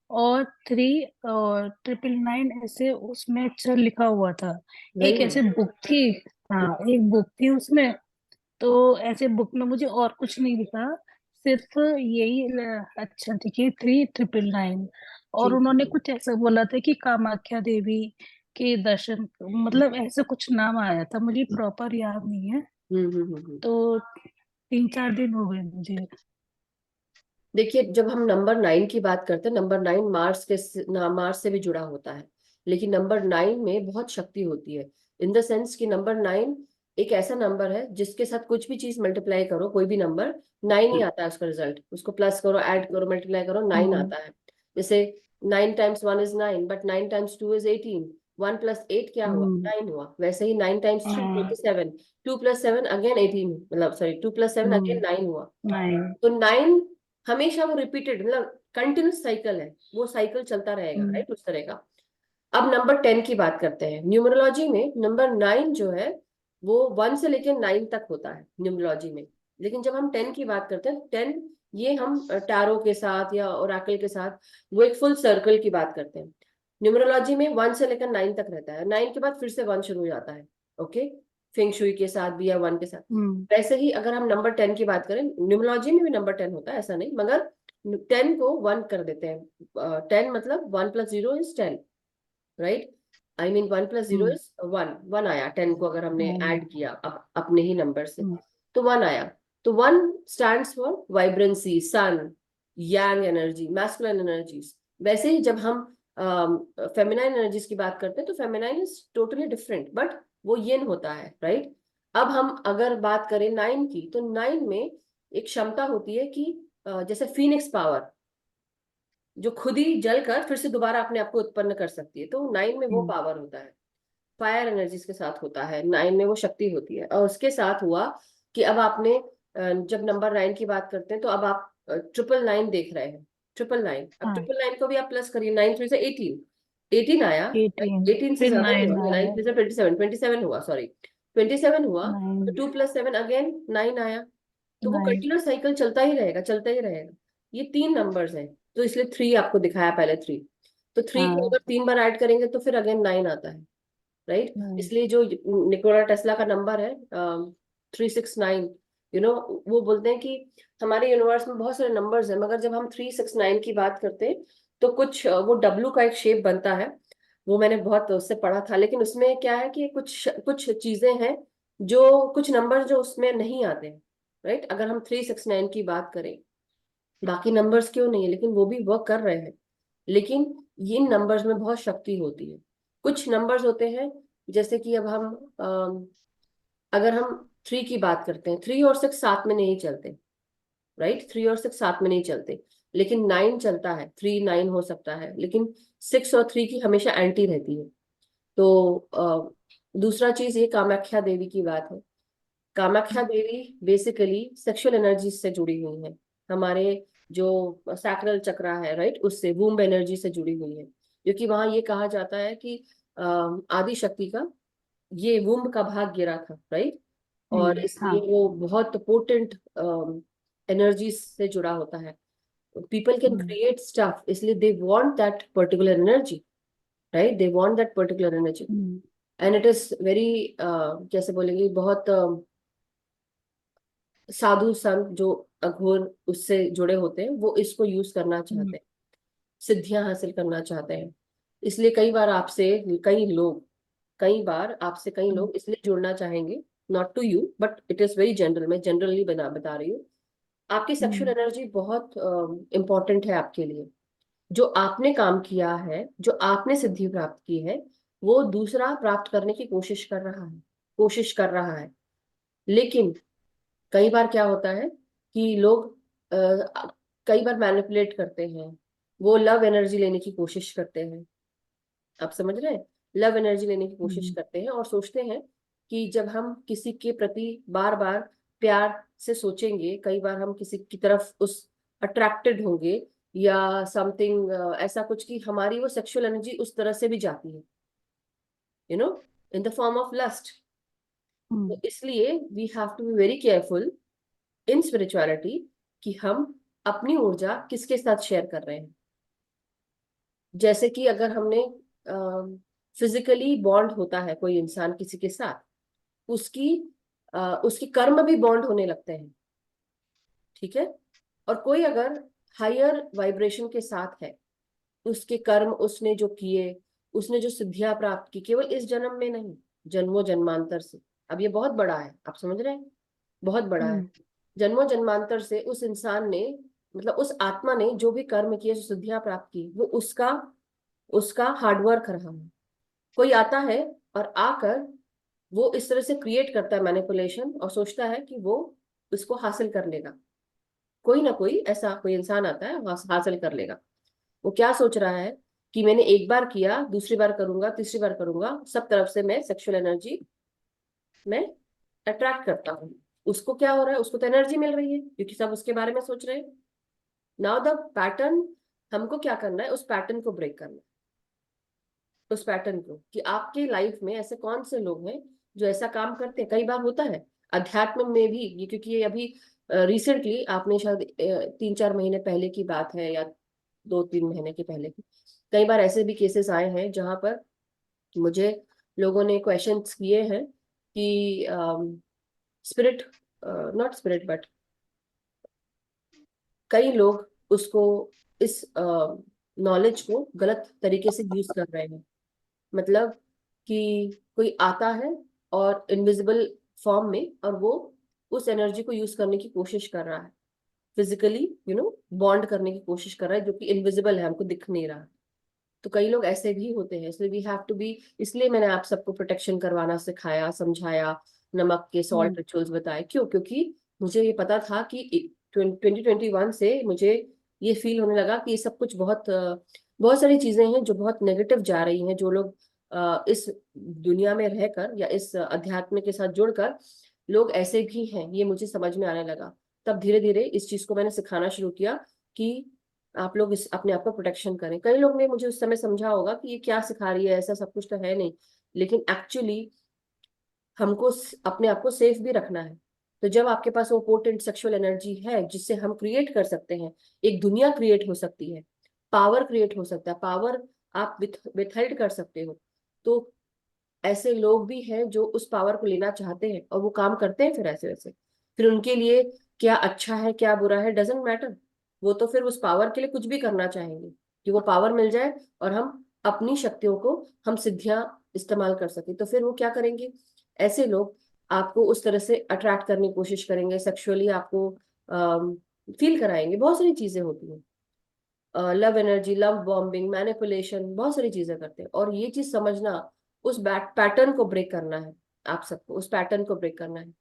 और 3 और 999 ऐसे उसमें अक्षर लिखा हुआ था। वेरी एक ऐसे नाइस। बुक थी। हाँ, एक बुक थी उसमें। तो ऐसे बुक में मुझे और कुछ नहीं दिखा, सिर्फ यही अच्छा ठीक है 3999। और ठीक उन्होंने है। कुछ ऐसा बोला था कि कामाख्या देवी के दर्शन, मतलब ऐसे कुछ नाम आया था, मुझे प्रॉपर याद नहीं है। हम्म। तो 3-4 दिन हो गए मुझे। देखिए, जब हम नंबर 9 की बात करते हैं, नंबर 9 मार्स से भी जुड़ा होता है। लेकिन नंबर 9 में बहुत शक्ति होती है, इन द सेंस कि नंबर 9 एक ऐसा नंबर है जिसके साथ कुछ भी चीज मल्टीप्लाई करो, कोई भी नंबर, 9 ही आता है उसका रिजल्ट। उसको प्लस करो, ऐड करो, मल्टीप्लाई करो, 9 हम्म। आता है। जैसे 9 × 1 इज 9, बट 9 × 2 इज 18। 1 + 8 क्या हुआ? हम्म। 9 हुआ। वैसे ही 9 × 3 हाँ। 27। 2 + 7 अगेन 18, मतलब सॉरी 2 + 7 अगेन हम्म। 9 हुआ। नहीं। तो 9 हमेशा वो रिपीटेड, मतलब कंटिन्यूस साइकिल है, वो साइकिल चलता रहेगा, हम्म। राइट, उस तरह का। अब नंबर 10 की बात करते हैं। न्यूमरोलॉजी में नंबर 9 जो है वो 1 से लेकर 9 तक होता है न्यूमरोलॉजी में। लेकिन जब हम 10 की बात करते हैं, 10 ये हम टैरो के साथ या ओरेकल के साथ वो एक फुल सर्कल की बात करते हैं। न्यूमरोलॉजी में 1 से लेकर 9 तक रहता है, 9 के बाद फिर से 1 शुरू हो जाता है। ओके, फेंग शुई के साथ भी या 1 के साथ। हम्म। वैसे ही अगर हम नंबर 10 की बात करें, न्यूमरोलॉजी में भी नंबर 10 होता है, ऐसा नहीं, मगर 10 को 1 कर देते हैं। 10 मतलब 1 + 0 = 10, right. I mean 1 + 0 hmm. Is 1। 1 आया 10 को अगर हमने नहीं। ऐड किया अपने ही नंबर से, हम्म। तो 1 आया। तो 1 stands for vibrancy, sun, yang energy, masculine energies. वैसे ही जब हम फेमिनाइन एनर्जीज की बात करते हैं, तो feminine is totally different, but वो येन होता है, राइट। अब हम अगर बात करें 9 की, तो 9 में एक क्षमता होती है कि जैसे फीनिक्स पावर, जो खुद ही जलकर फिर से दोबारा अपने आप को उत्पन्न कर सकती है, तो 9 में वो हम्म। पावर होता है। फायर एनर्जीज के साथ होता है, 9 में वो शक्ति होती है। और उसके साथ हुआ कि अब आपने जब नंबर 9 की बात करते हैं, तो अब आप 999 देख रहे हैं। 999, अब हाँ। 999 को भी आप प्लस करिए, 9 × 3 = 18। 18 आया। 18। 18 से फिर ज्यादा नहीं 9 हुआ, 9 आया। 3 = 27, 27 हुआ, सॉरी 27 हुआ। तो 9। 2 + 7 अगेन 9 आया। तो वो 9। कंटिन्यूस साइकिल चलता ही रहेगा, चलता ही रहेगा। ये 3 नंबर्स हैं, तो इसलिए 3 आपको दिखाया पहले, 3। तो 3 को हाँ। अगर 3 बार ऐड करेंगे तो फिर अगेन 9 आता है, राइट। 9। इसलिए जो निकोला टेस्ला का नंबर है 369, वो बोलते हैं कि हमारे यूनिवर्स में बहुत सारे नंबर्स हैं, मगर जब हम 369 की बात करते हैं, तो कुछ वो डब्लू का एक शेप बनता है। वो मैंने बहुत उससे पढ़ा था, लेकिन उसमें क्या है कि कुछ कुछ चीजें हैं, जो कुछ नंबर जो उसमें नहीं आते हैं, राइट। अगर हम 369 की बात करें, बाकी नंबर्स क्यों नहीं है, लेकिन वो भी वर्क कर रहे हैं। लेकिन इन नंबर्स में बहुत शक्ति होती है। कुछ नंबर्स होते हैं, जैसे कि अब हम अगर हम 3 की बात करते हैं, 3 और 6 साथ में नहीं चलते, राइट। 3 और 6 साथ में नहीं चलते, लेकिन 9 चलता है। 3 9 हो सकता है, लेकिन 6 और 3 की हमेशा एंटी रहती है। तो दूसरा चीज, ये कामाख्या देवी की बात है। कामाख्या देवी बेसिकली सेक्सुअल एनर्जी से जुड़ी हुई है, हमारे जो सैक्रल चक्रा है, राइट, उससे वूम्ब एनर्जी से जुड़ी हुई है। क्योंकि वहां ये कहा जाता है कि आदि शक्ति का ये वुम्ब का भाग गिरा था, राइट। और हाँ। इसलिए वो बहुत पोटेंट एनर्जी से जुड़ा होता है। People can hmm. Create stuff, इसलिए they want that particular energy, right, they want that particular energy. Hmm. And it is very, कैसे बोलेंगे, बहुत साधु संत जो अघोर उससे जुड़े होते हैं, वो इसको यूज करना हम्म। चाहते हैं, सिद्धियां हासिल करना चाहते हैं। इसलिए कई हम्म। लोग इसलिए जुड़ना चाहेंगे, not to you, but it is very general, मैं जनरली बता रही हूँ। आपकी सेक्सुअल हम्म। एनर्जी बहुत इंपॉर्टेंट है आपके लिए। जो आपने काम किया है, जो आपने सिद्धि प्राप्त की है, वो दूसरा प्राप्त करने की कोशिश कर रहा है। लेकिन कई बार क्या होता है कि लोग कई बार मैनिपुलेट करते हैं, वो लव एनर्जी लेने की कोशिश करते हैं। आप समझ रहे हैं, लव एनर्जी लेने की कोशिश हम्म। करते हैं और सोचते हैं कि जब हम किसी के प्रति बार बार प्यार से सोचेंगे, कई बार हम किसी की तरफ उस अट्रैक्टेड होंगे या समथिंग ऐसा कुछ, कि हमारी वो सेक्सुअल एनर्जी उस तरह से भी जाती है, you know in the form of lust. तो हम्म। इसलिए we have to be very careful in spirituality कि हम अपनी ऊर्जा किसके साथ शेयर कर रहे हैं। जैसे कि अगर हमने फिजिकली बॉन्ड होता है कोई इंसान किसी के साथ, उसकी उसके कर्म भी बॉन्ड होने लगते हैं, ठीक है। और कोई अगर हायर वाइब्रेशन के साथ है, उसके कर्म उसने जो किए, उसने जो सिद्धियां प्राप्त की, केवल इस जन्म में नहीं, जन्मों जन्मांतर से। अब ये बहुत बड़ा है, आप समझ रहे हैं, बहुत बड़ा है। हम्म। जन्मों जन्मांतर से उस इंसान ने, मतलब उस आत्मा ने जो भी कर्म किए, जो सिद्धियां प्राप्त की, वो उसका उसका हार्डवर्क रहा है। कोई आता है और आकर वो इस तरह से क्रिएट करता है मैनिपुलेशन, और सोचता है कि वो उसको हासिल कर लेगा। कोई ना कोई ऐसा कोई इंसान आता है, हासिल कर लेगा। वो क्या सोच रहा है कि मैंने एक बार किया, दूसरी बार करूंगा, तीसरी बार करूंगा, सब तरफ से मैं सेक्सुअल एनर्जी में अट्रैक्ट करता हूँ। उसको क्या हो रहा है, उसको तो एनर्जी मिल रही है क्योंकि सब उसके बारे में सोच रहे हैं। नाउ द पैटर्न, हमको क्या करना है, उस पैटर्न को ब्रेक करना है। उस पैटर्न को, कि आपके लाइफ में ऐसे कौन से लोग हैं जो ऐसा काम करते हैं। कई बार होता है अध्यात्म में भी ये, क्योंकि ये अभी रिसेंटली, आपने शायद 3-4 महीने पहले की बात है, या 2-3 महीने के पहले की, कई बार ऐसे भी केसेस आए हैं जहां पर मुझे लोगों ने क्वेश्चंस किए हैं कि स्पिरिट, नॉट स्पिरिट बट कई लोग उसको, इस नॉलेज को गलत तरीके से यूज कर रहे हैं। मतलब कि कोई आता है और इनविजिबल फॉर्म में, और वो उस एनर्जी को यूज करने की कोशिश कर रहा है, फिजिकली बॉन्ड करने की कोशिश कर रहा है, जो कि इनविजिबल है, हमको दिख नहीं रहा। तो कई लोग ऐसे भी होते हैं, इसलिए वी हैव टू बी, इसलिए मैंने आप सबको प्रोटेक्शन करवाना सिखाया, समझाया, नमक के सॉल्ट हम्म। रिचुअल्स बताए। क्यों? क्योंकि मुझे ये पता था कि 2021 से मुझे ये फील होने लगा कि ये सब कुछ बहुत सारी चीजें हैं जो बहुत नेगेटिव जा रही हैं। जो लोग इस दुनिया में रहकर या इस अध्यात्म के साथ जुड़कर, लोग ऐसे भी हैं, ये मुझे समझ में आने लगा। तब धीरे धीरे इस चीज को मैंने सिखाना शुरू किया कि आप लोग इस अपने आप को प्रोटेक्शन करें। कई लोग ने मुझे उस समय समझा होगा कि ये क्या सिखा रही है, ऐसा सब कुछ तो है नहीं। लेकिन एक्चुअली हमको अपने आप को सेफ भी रखना है। तो जब आपके पास वो पोटेंट सेक्सुअल एनर्जी है जिससे हम क्रिएट कर सकते हैं, एक दुनिया क्रिएट हो सकती है, पावर क्रिएट हो सकता है, पावर आप विथहेल्ड कर सकते हो। तो ऐसे लोग भी हैं जो उस पावर को लेना चाहते हैं, और वो काम करते हैं फिर ऐसे वैसे। फिर उनके लिए क्या अच्छा है क्या बुरा है डजेंट मैटर। वो तो फिर उस पावर के लिए कुछ भी करना चाहेंगे कि वो पावर मिल जाए और हम अपनी शक्तियों को, हम सिद्धियां इस्तेमाल कर सके। तो फिर वो क्या करेंगे, ऐसे लोग आपको उस तरह से अट्रैक्ट करने की कोशिश करेंगे, सेक्सुअली आपको फील कराएंगे। बहुत सारी चीजें होती हैं, love energy, love bombing, manipulation, बहुत सारी चीजें करते हैं। और ये चीज समझना, उस बैक पैटर्न को ब्रेक करना है। आप सबको उस पैटर्न को ब्रेक करना है।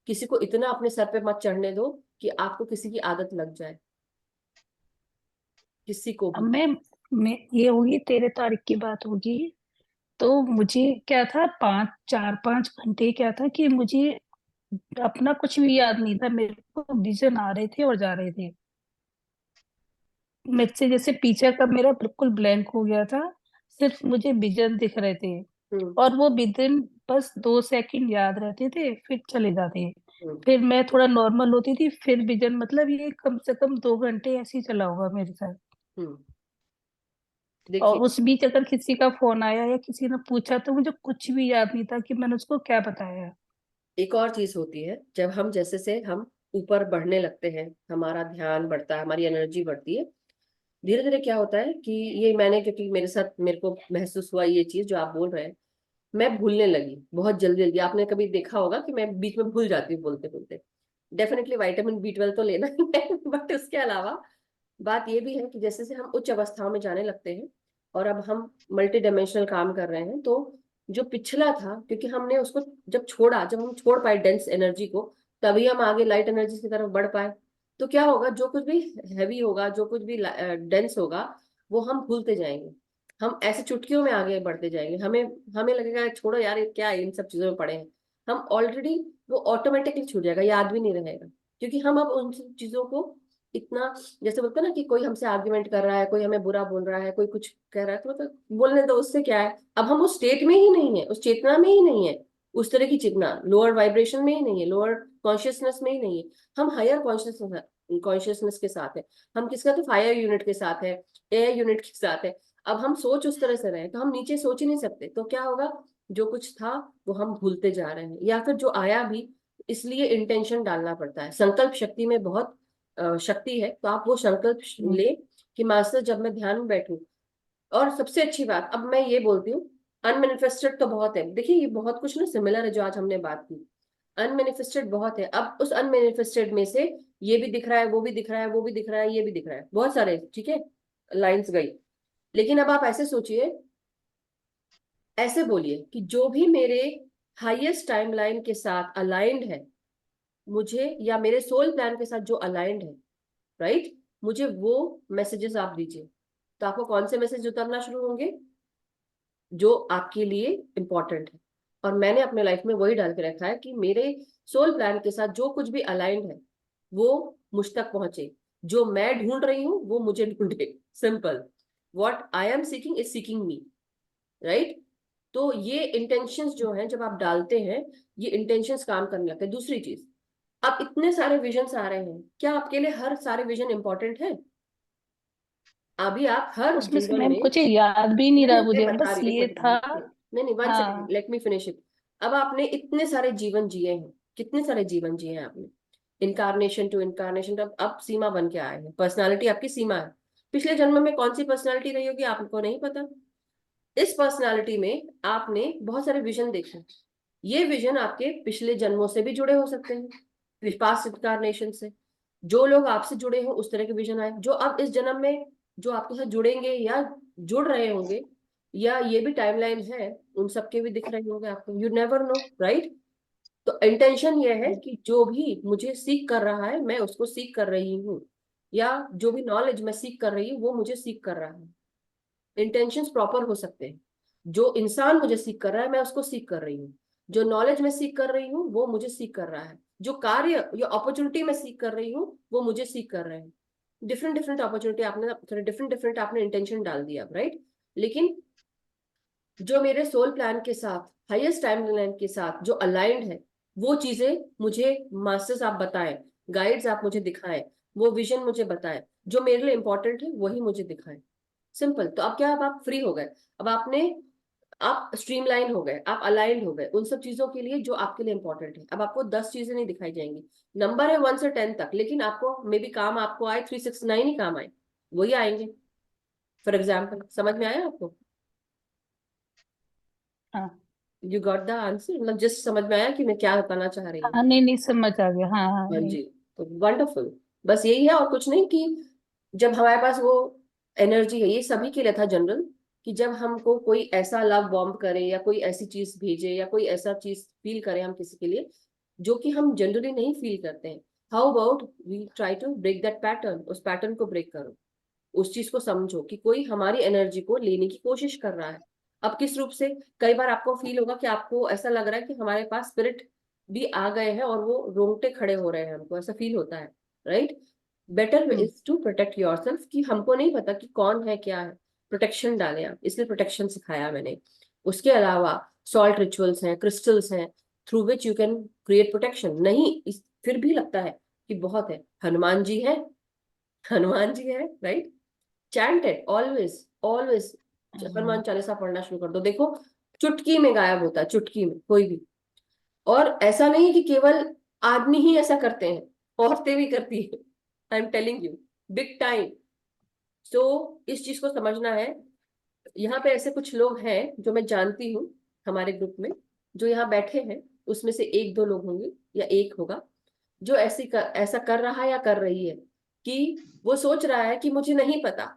किसी को इतना अपने सर पे मत चढ़ने दो कि आपको किसी की आदत लग जाए, किसी को अब भी। मैं ये होगी 13 तारीख की बात होगी। तो मुझे क्या था, 4-5 घंटे क्या था कि मुझे अपना कुछ भी याद नहीं था। मेरे को विजन आ रहे थे और जा रहे थे। मेरे से जैसे पीछे का मेरा बिल्कुल ब्लैंक हो गया था। सिर्फ मुझे विजन दिख रहे थे। हम्म। और वो विजन बस 2 सेकंड याद रहते थे, फिर चले जाते। हम्म। फिर मैं थोड़ा नॉर्मल होती थी, फिर विजन, मतलब ये कम से कम 2 घंटे ऐसे ही चला होगा मेरे साथ। हम्म। और देखिए, उस बीच अगर किसी का फोन आया या किसी ने पूछा तो मुझे कुछ भी याद नहीं था कि मैंने उसको क्या बताया। एक और चीज होती है, जब हम जैसे से हम ऊपर बढ़ने लगते हैं, हमारा ध्यान बढ़ता है, हमारी एनर्जी बढ़ती है, धीरे धीरे क्या होता है कि ये मैंने, क्योंकि मेरे साथ, मेरे को महसूस हुआ ये चीज जो आप बोल रहे हैं, मैं भूलने लगी बहुत जल्दी जल्दी। आपने कभी देखा होगा कि मैं बीच में भूल जाती हूँ बोलते बोलते। डेफिनेटली विटामिन B12 तो लेना ही है, बट उसके अलावा बात ये भी है कि जैसे से हम उच्च अवस्थाओं में जाने लगते हैं, और अब हम मल्टी डायमेंशनल काम कर रहे हैं, तो जो पिछला था, क्योंकि हमने उसको जब छोड़ा, जब हम छोड़ पाए डेंस एनर्जी को, तभी हम आगे लाइट एनर्जी की तरफ बढ़ पाए। तो क्या होगा, जो कुछ भी हैवी होगा, जो कुछ भी डेंस होगा, वो हम भूलते जाएंगे। हम ऐसे चुटकियों में आगे बढ़ते जाएंगे। हमें हमें लगेगा छोड़ो यार, ये क्या है, इन सब चीजों में पड़े हैं। हम ऑलरेडी, वो ऑटोमेटिकली छूट जाएगा, याद भी नहीं रहेगा। क्योंकि हम अब उन सब चीजों को इतना, जैसे बोलते हैं ना कि कोई हमसे आर्ग्यूमेंट कर रहा है, कोई हमें बुरा बोल रहा है, कोई कुछ कह रहा है, तो मतलब बोलने दो, उससे क्या है। अब हम उस स्टेट में ही नहीं है, उस चेतना में ही नहीं है, उस तरह की चेतना लोअर वाइब्रेशन में ही नहीं है, लोअर कॉन्शियसनेस में ही नहीं है। हम हायर कॉन्शियसनेस के साथ है। हम किसका, तो फायर यूनिट के साथ है, एयर यूनिट के साथ है। अब हम सोच उस तरह से रहे, तो हम नीचे सोच ही नहीं सकते। तो क्या होगा, जो कुछ था वो हम भूलते जा रहे हैं, या फिर जो आया भी। इसलिए इंटेंशन डालना पड़ता है। संकल्प शक्ति में बहुत शक्ति है, तो आप वो संकल्प ले कि मास्टर जब मैं ध्यान में बैठूं। और सबसे अच्छी बात, अब मैं ये बोलती हूँ, अनमेनिफेस्टेड तो बहुत है, देखिए ये बहुत कुछ ना सिमिलर है जो आज हमने बात की। अनमेनिफेस्टेड बहुत है, अब उस अनमेनिफेस्टेड में से ये भी दिख रहा है, वो भी दिख रहा है, वो भी दिख रहा है, ये भी दिख रहा है, बहुत सारे, ठीक है, लाइंस गई। लेकिन अब आप ऐसे सोचिए, ऐसे बोलिए कि जो भी मेरे हाईएस्ट टाइमलाइन के साथ अलाइंड है मुझे, या मेरे सोल प्लान के साथ जो अलाइंड है, राइट, मुझे वो मैसेजेस आप दीजिए। तो आपको कौन से मैसेज उतरना शुरू होंगे? जो आपके लिए इंपॉर्टेंट है। और मैंने अपने लाइफ में वही डाल के रखा है कि मेरे सोल प्लान के साथ जो कुछ भी अलाइंड है वो मुझ तक पहुंचे, जो मैं ढूंढ रही हूँ वो मुझे ढूंढे। Simple, what I am seeking is seeking me, right. तो ये इंटेंशंस जो हैं जब आप डालते हैं, ये इंटेंशंस काम करने लगते हैं। दूसरी चीज, अब इतने सारे विजन्स आ रहे हैं, क्या आपके लिए हर सारे विजन इंपॉर्टेंट है? अभी आप हर उसमें से जीवन मैम में, कुछ याद भी नहीं रहा मैं मुझे, बता बस रही, ये देखो, था। नहीं नहीं, वन सेकंड, हाँ। Let me finish it. अब आपने इतने सारे जीवन जिए हैं, कितने सारे जीवन जिए हैं आपने, इनकारनेशन टू इनकारनेशन, अब सीमा बन के आए हैं, पर्सनालिटी आपकी सीमा है। पिछले जन्म में कौन सी पर्सनालिटी रही होगी आपको नहीं पता। इस पर्सनालिटी में आपने बहुत सारे विजन देखे, ये विजन आपके पिछले जन्मों से भी जुड़े हो सकते हैं, पास्ट इनकारनेशन से। जो लोग आपसे जुड़े हो उस तरह के विजन आए, जो अब इस जन्म में जो आपके साथ जुड़ेंगे या जुड़ रहे होंगे, या ये भी टाइमलाइन है, उन सबके भी दिख रहे होंगे आपको, यू नेवर नो, राइट। तो इंटेंशन ये है कि जो भी मुझे सीख कर रहा है मैं उसको सीख कर रही हूँ, या जो भी नॉलेज मैं सीख कर रही हूँ वो मुझे सीख कर रहा है। इंटेंशंस प्रॉपर हो सकते हैं। जो इंसान मुझे सीख कर रहा है मैं उसको सीख कर रही हूँ, जो नॉलेज मैं सीख कर रही हूँ वो मुझे सीख कर रहा है, जो कार्य या अपॉर्चुनिटी मैं सीख कर रही हूँ वो मुझे सीख कर रहे हैं। डिफरेंट डिफरेंट अपॉर्चुनिटी आपने, डिफरेंट डिफरेंट आपने इंटेंशन डाल दिया, राइट। लेकिन जो मेरे सोल प्लान के साथ, हाईएस्ट टाइमलाइन के साथ जो अलाइंड है, वो चीजें मुझे मास्टर्स आप बताएं, गाइड्स आप मुझे दिखाएं, वो विजन मुझे बताएं, जो मेरे लिए इंपॉर्टेंट है वही मुझे दिखाएं। सिंपल। तो अब क्या, अब आप फ्री हो गए, अब आपने, आप स्ट्रीमलाइन हो गए, आप अलाइंड हो गए उन सब चीजों के लिए जो आपके लिए इंपॉर्टेंट है। अब आपको 10 चीजें नहीं दिखाई जाएंगी, नंबर है 1 से 10 तक, लेकिन आपको मे बी काम आपको आए 369 ही काम आए, वही आएंगे। फॉर एग्जाम्पल, समझ में आया आपको? हाँ। यू गॉट द आंसर, मतलब जस्ट समझ में आया कि मैं क्या बताना चाह रही हूँ? हाँ, नहीं नहीं, समझ आ गया। हाँ हाँ, हाँ नहीं। जी। तो वंडरफुल, बस यही है और कुछ नहीं, कि जब हमारे पास वो एनर्जी है, ये सभी के लिए था जनरल, कि जब हमको कोई ऐसा लव बॉम्ब करे या कोई ऐसी चीज भेजे या कोई ऐसा चीज फील करे हम किसी के लिए जो कि हम जनरली नहीं फील करते हैं, how about we try to break that pattern, उस पैटर्न को ब्रेक करो, उस चीज को समझो कि कोई हमारी एनर्जी को लेने की कोशिश कर रहा है। अब किस रूप से? कई बार आपको फील होगा कि आपको ऐसा लग रहा है कि हमारे पास स्पिरिट भी आ गए हैं और वो रोंगटे खड़े हो रहे हैं, हमको ऐसा फील होता है, right. Better hmm. Is to protect yourself, कि हमको नहीं पता कि कौन है क्या है, प्रोटेक्शन डालें आप, इसलिए प्रोटेक्शन सिखाया मैंने। उसके अलावा सॉल्ट रिचुअल्स हैं, क्रिस्टल्स हैं, through which you can create protection. नहीं फिर भी लगता है कि बहुत है, हनुमान जी है, हनुमान जी है, right. Chant it always always, Hanuman Chalisa पढ़ना शुरू कर दो, देखो चुटकी में गायब होता है, चुटकी में कोई भी। और ऐसा नहीं है कि केवल आदमी ही ऐसा करते हैं, औरतें भी करती है, I am telling you, big time. So इस चीज को समझना है। यहाँ पे ऐसे कुछ लोग हैं जो मैं जानती हूँ हमारे ग्रुप में, जो यहाँ बैठे हैं, उसमें से एक दो लोग होंगे या एक होगा जो ऐसा कर रहा है या कर रही है, कि वो सोच रहा है कि मुझे नहीं पता,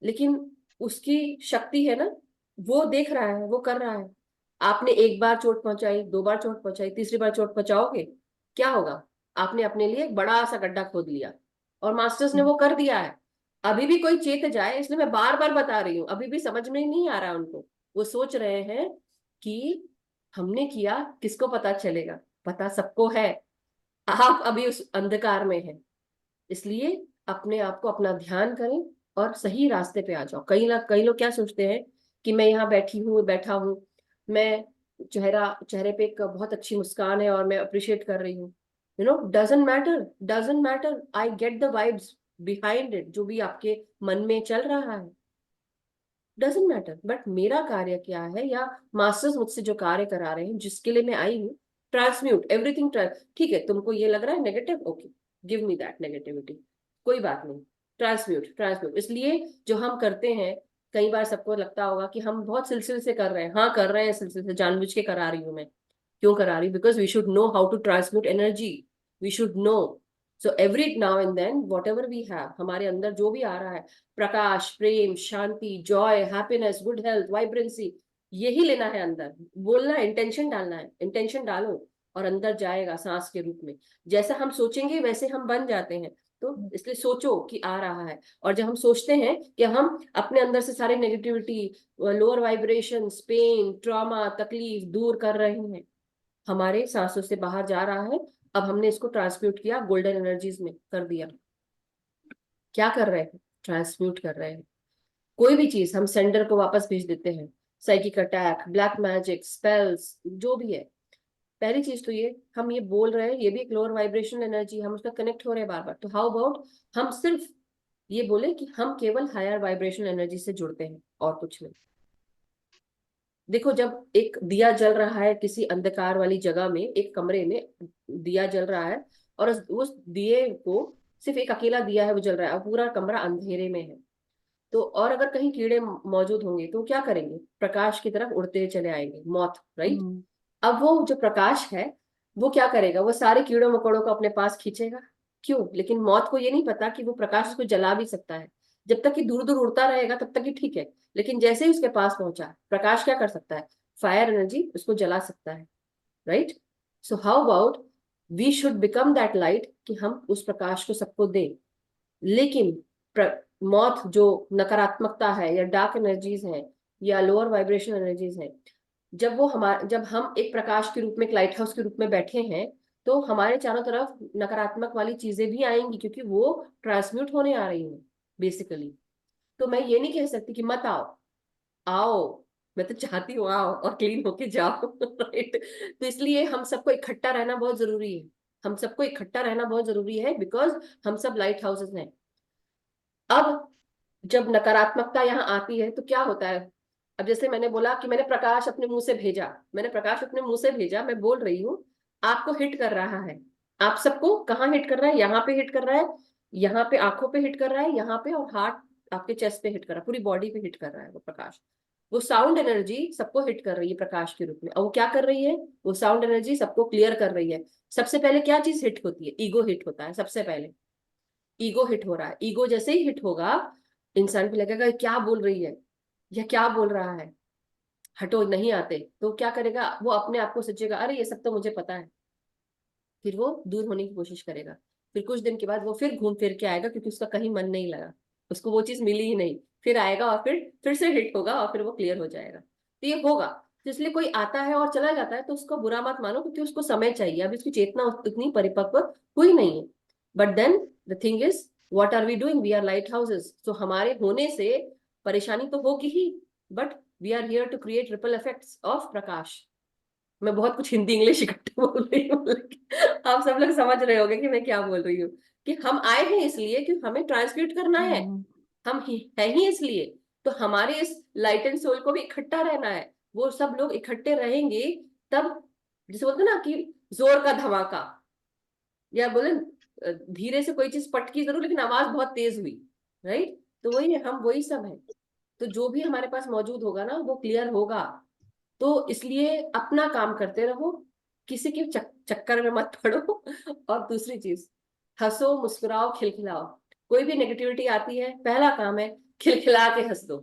लेकिन उसकी शक्ति है ना, वो देख रहा है, वो कर रहा है। आपने एक बार चोट पहुंचाई, 2 बार चोट पहुंचाई, तीसरी बार चोट पहुंचाओगे, क्या होगा? आपने अपने लिए एक बड़ा सा गड्ढा खोद लिया, और मास्टर्स ने वो कर दिया है। अभी भी कोई चेत जाए, इसलिए मैं बार बार बता रही हूँ, अभी भी समझ में नहीं आ रहा उनको। वो सोच रहे हैं कि हमने किया, किसको पता चलेगा? पता सबको है, आप अभी उस अंधकार में हैं। इसलिए अपने आप को, अपना ध्यान करें और सही रास्ते पे आ जाओ। कई लोग क्या सोचते हैं कि मैं यहाँ बैठी हूँ, बैठा हूँ, मैं चेहरे पे एक बहुत अच्छी मुस्कान है और मैं अप्रिशिएट कर रही हूँ, you know, doesn't matter, doesn't matter, I get the vibes behind it, जो भी आपके मन में चल रहा है, डजंट मैटर। बट मेरा कार्य क्या है, या मास्टर्स मुझसे जो कार्य करा रहे हैं, जिसके लिए मैं आई हूँ, ट्रांसम्यूट एवरीथिंग। ठीक है, तुमको ये लग रहा है negative, okay, give me that negativity, कोई बात नहीं, ट्रांसम्यूट ट्रांसम्यूट। इसलिए जो हम करते हैं, कई बार सबको लगता होगा कि हम बहुत सिलसिले से कर रहे हैं, हाँ कर रहे हैं सिलसिले से, जानबूझ के करा रही हूँ मैं। क्यों करा रही हूँ? Because we should know how to transmute energy, we should know. So every now and then whatever we have, हमारे अंदर जो भी आ रहा है, प्रकाश, प्रेम, शांति, joy, happiness, good health, vibrancy, यही लेना है अंदर। बोलना है, इंटेंशन डालना है, इंटेंशन डालो और अंदर जाएगा सांस के रूप में। जैसा हम सोचेंगे वैसे हम बन जाते हैं। तो इसलिए सोचो कि आ रहा है, और जब हम सोचते हैं कि हम अपने अंदर से सारी negativity, lower vibration, pain, trauma, तकलीफ दूर कर रहे हैं, हमारे सांसों से बाहर जा रहा है। अब हमने इसको ट्रांसम्यूट किया, गोल्डन एनर्जीज में कर दिया। क्या कर रहे हैं? ट्रांसम्यूट कर रहे हैं। कोई भी चीज हम सेंडर को वापस भेज देते हैं, psychic attack, black magic, spells, जो भी है। पहली चीज तो ये, हम ये बोल रहे हैं, ये भी एक लोअर वाइब्रेशनल एनर्जी, हम उसका कनेक्ट हो रहे हैं बार बार। तो हाउ अबाउट हम सिर्फ ये बोले कि हम केवल हायर वाइब्रेशनल एनर्जी से जुड़ते हैं और कुछ नहीं। देखो, जब एक दिया जल रहा है किसी अंधकार वाली जगह में, एक कमरे में दिया जल रहा है, और उस दिए को सिर्फ एक अकेला दिया है वो जल रहा है, और पूरा कमरा अंधेरे में है। तो और अगर कहीं कीड़े मौजूद होंगे तो क्या करेंगे? प्रकाश की तरफ उड़ते चले आएंगे, मौत, राइट। अब वो जो प्रकाश है वो क्या करेगा? वो सारे कीड़ों मकोड़ों को अपने पास खींचेगा। क्यों? लेकिन मौत को ये नहीं पता कि वो प्रकाश उसको जला भी सकता है। जब तक कि दूर दूर उड़ता रहेगा तब तक ही ठीक है, लेकिन जैसे ही उसके पास पहुंचा, प्रकाश क्या कर सकता है? फायर एनर्जी उसको जला सकता है, right. So how about we should become that light, कि हम उस प्रकाश को सबको दें। लेकिन मौत जो नकारात्मकता है, या डार्क एनर्जीज हैं, या लोअर वाइब्रेशन एनर्जीज हैं, जब हम एक प्रकाश के रूप में, एक लाइट हाउस के रूप में बैठे हैं, तो हमारे चारों तरफ नकारात्मक वाली चीजें भी आएंगी, क्योंकि वो ट्रांसम्यूट होने आ रही हैं बेसिकली। तो मैं ये नहीं कह सकती कि मत आओ, आओ, मैं तो चाहती हूँ आओ और क्लीन होके जाओ, राइट। तो इसलिए हम सबको इकट्ठा रहना बहुत जरूरी है, हम सबको इकट्ठा रहना बहुत जरूरी है, बिकॉज हम सब लाइट हाउसेस हैं। अब जब नकारात्मकता यहाँ आती है तो क्या होता है? अब जैसे मैंने बोला कि मैंने प्रकाश अपने मुंह से भेजा, मैंने प्रकाश अपने मुंह से भेजा, मैं बोल रही हूँ, आपको हिट कर रहा है। आप सबको कहाँ हिट कर रहा है? यहाँ पे हिट कर रहा है, यहाँ पे आंखों पे हिट कर रहा है, यहाँ पे, और हार्ट आपके चेस्ट पे हिट कर रहा है, पूरी बॉडी पे हिट कर रहा है वो प्रकाश। वो साउंड एनर्जी सबको हिट कर रही है प्रकाश के रूप में। और वो क्या कर रही है? वो साउंड एनर्जी सबको क्लियर कर रही है। सबसे पहले क्या चीज हिट होती है? ईगो हिट होता है सबसे पहले। ईगो हिट हो रहा है, ईगो जैसे ही हिट होगा, इंसान को लगेगा ये क्या बोल रही है, या क्या बोल रहा है, हटो, नहीं आते। तो क्या करेगा? वो अपने आप को सोचेगा, अरे ये सब तो मुझे पता है। फिर वो दूर होने की कोशिश करेगा। फिर कुछ दिन के बाद वो फिर घूम फिर के आएगा, क्योंकि उसका कहीं मन नहीं लगा, उसको वो चीज मिली ही नहीं। फिर आएगा और फिर से हिट होगा, और फिर वो क्लियर हो जाएगा। तो ये होगा। तो इसलिए कोई आता है और चला जाता है तो उसको बुरा मत मानो, क्योंकि उसको समय चाहिए, अभी उसकी चेतना उतनी परिपक्व हुई नहीं है। But then the thing is, what are we doing? We are lighthouses. तो हमारे होने से परेशानी तो होगी ही, but we are here to create ripple effects of प्रकाश। मैं बहुत कुछ हिंदी इंग्लिश इकट्ठे बोल रही हूँ, लेकिन आप सब लोग समझ रहे होंगे कि मैं क्या बोल रही हूँ। कि हम आए हैं इसलिए कि हमें ट्रांसम्यूट करना है, हम है ही इसलिए। तो हमारे इस लाइट एंड सोल को भी इकट्ठा रहना है। वो सब लोग इकट्ठे रहेंगे तब, जैसे बोलते हैं ना कि जोर का धमाका, या बोले धीरे से कोई चीज पटकी जरूर, लेकिन आवाज बहुत तेज हुई, राइट। तो वही है, हम वही सब है। तो जो भी हमारे पास मौजूद होगा ना, वो क्लियर होगा। तो इसलिए अपना काम करते रहो, किसी के चक्कर में मत पड़ो। और दूसरी चीज, हंसो, मुस्कुराओ, खिलखिलाओ। कोई भी नेगेटिविटी आती है, पहला काम है खिलखिला के हंस दो,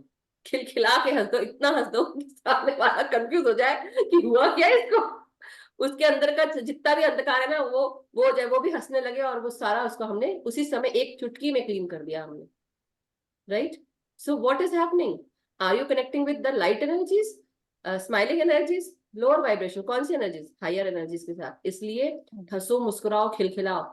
खिलखिला के हंस दो, इतना हंस दो कि सामने वाला कंफ्यूज हो जाए कि हुआ क्या इसको। उसके अंदर का जितना भी अंधकार है ना, वो जाए, वो भी हंसने लगे, और वो सारा उसको हमने उसी समय एक चुटकी में क्लीन कर दिया हमने, right. So what is happening? Are you connecting with the light energies, smiling energies, lower vibration? कौन सी एनर्जीज? हायर एनर्जीज के साथ। इसलिए हंसो, मुस्कुराओ, खिलखिलाओ,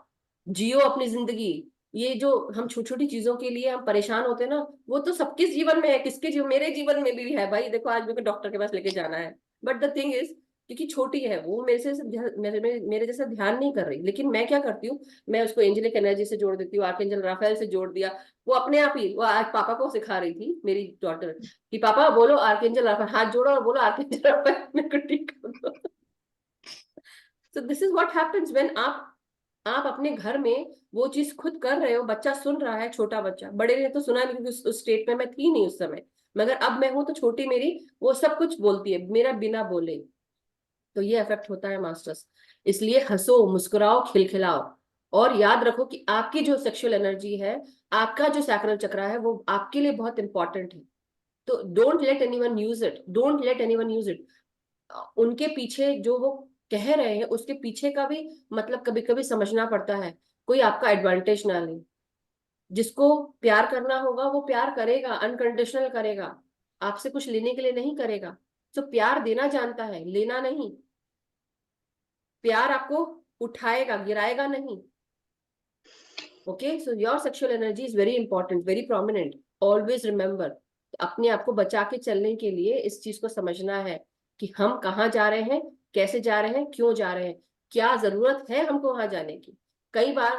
जियो अपनी जिंदगी। ये जो हम छोटी छोटी चीजों के लिए हम परेशान होते हैं ना, वो तो सबके जीवन में है। किसके जीवन? मेरे जीवन में भी है भाई। देखो, आज मेरे को डॉक्टर के पास लेके जाना है, बट द थिंग इज, क्योंकि छोटी है वो, मेरे जैसा ध्यान नहीं कर रही, लेकिन मैं क्या करती हूँ, मैं उसको एंजेलिक एनर्जी से जोड़ देती हूँ, आर्कएंजल राफेल से जोड़ दिया। वो अपने आप ही, वो आज पापा को सिखा रही थी मेरी डॉटर कि पापा बोलो आर्कएंजल राफेल, हाथ जोड़ो और बोलो आर्कएंजल राफेल, मेरे को ठीक कर दो। So this is what happens when आप अपने घर में वो चीज खुद कर रहे हो, बच्चा सुन रहा है, छोटा बच्चा, बड़े ने तो सुना नहीं क्योंकि उस स्टेट में मैं थी नहीं उस समय, मगर अब मैं हूं तो छोटी मेरी वो सब कुछ बोलती है मेरा बिना बोले। तो ये इफेक्ट होता है मास्टर्स। इसलिए हंसो, मुस्कुराओ, खिलखिलाओ, और याद रखो कि आपकी जो सेक्सुअल एनर्जी है, आपका जो सैक्रल चक्रा है, वो आपके लिए बहुत इंपॉर्टेंट है। तो don't let anyone use it, don't let anyone use it. उनके पीछे जो वो कह रहे हैं उसके पीछे का भी मतलब कभी कभी समझना पड़ता है, कोई आपका एडवांटेज ना ले। जिसको प्यार करना होगा वो प्यार करेगा, अनकंडीशनल करेगा, आपसे कुछ लेने के लिए नहीं करेगा। तो प्यार देना जानता है, लेना नहीं। प्यार आपको उठाएगा, गिराएगा नहीं। Okay, so your sexual energy is very important, very prominent, always remember. अपने आप को बचा के चलने के लिए इस चीज को समझना है कि हम कहाँ जा रहे हैं, कैसे जा रहे हैं, क्यों जा रहे हैं, क्या जरूरत है हमको वहां जाने की। कई बार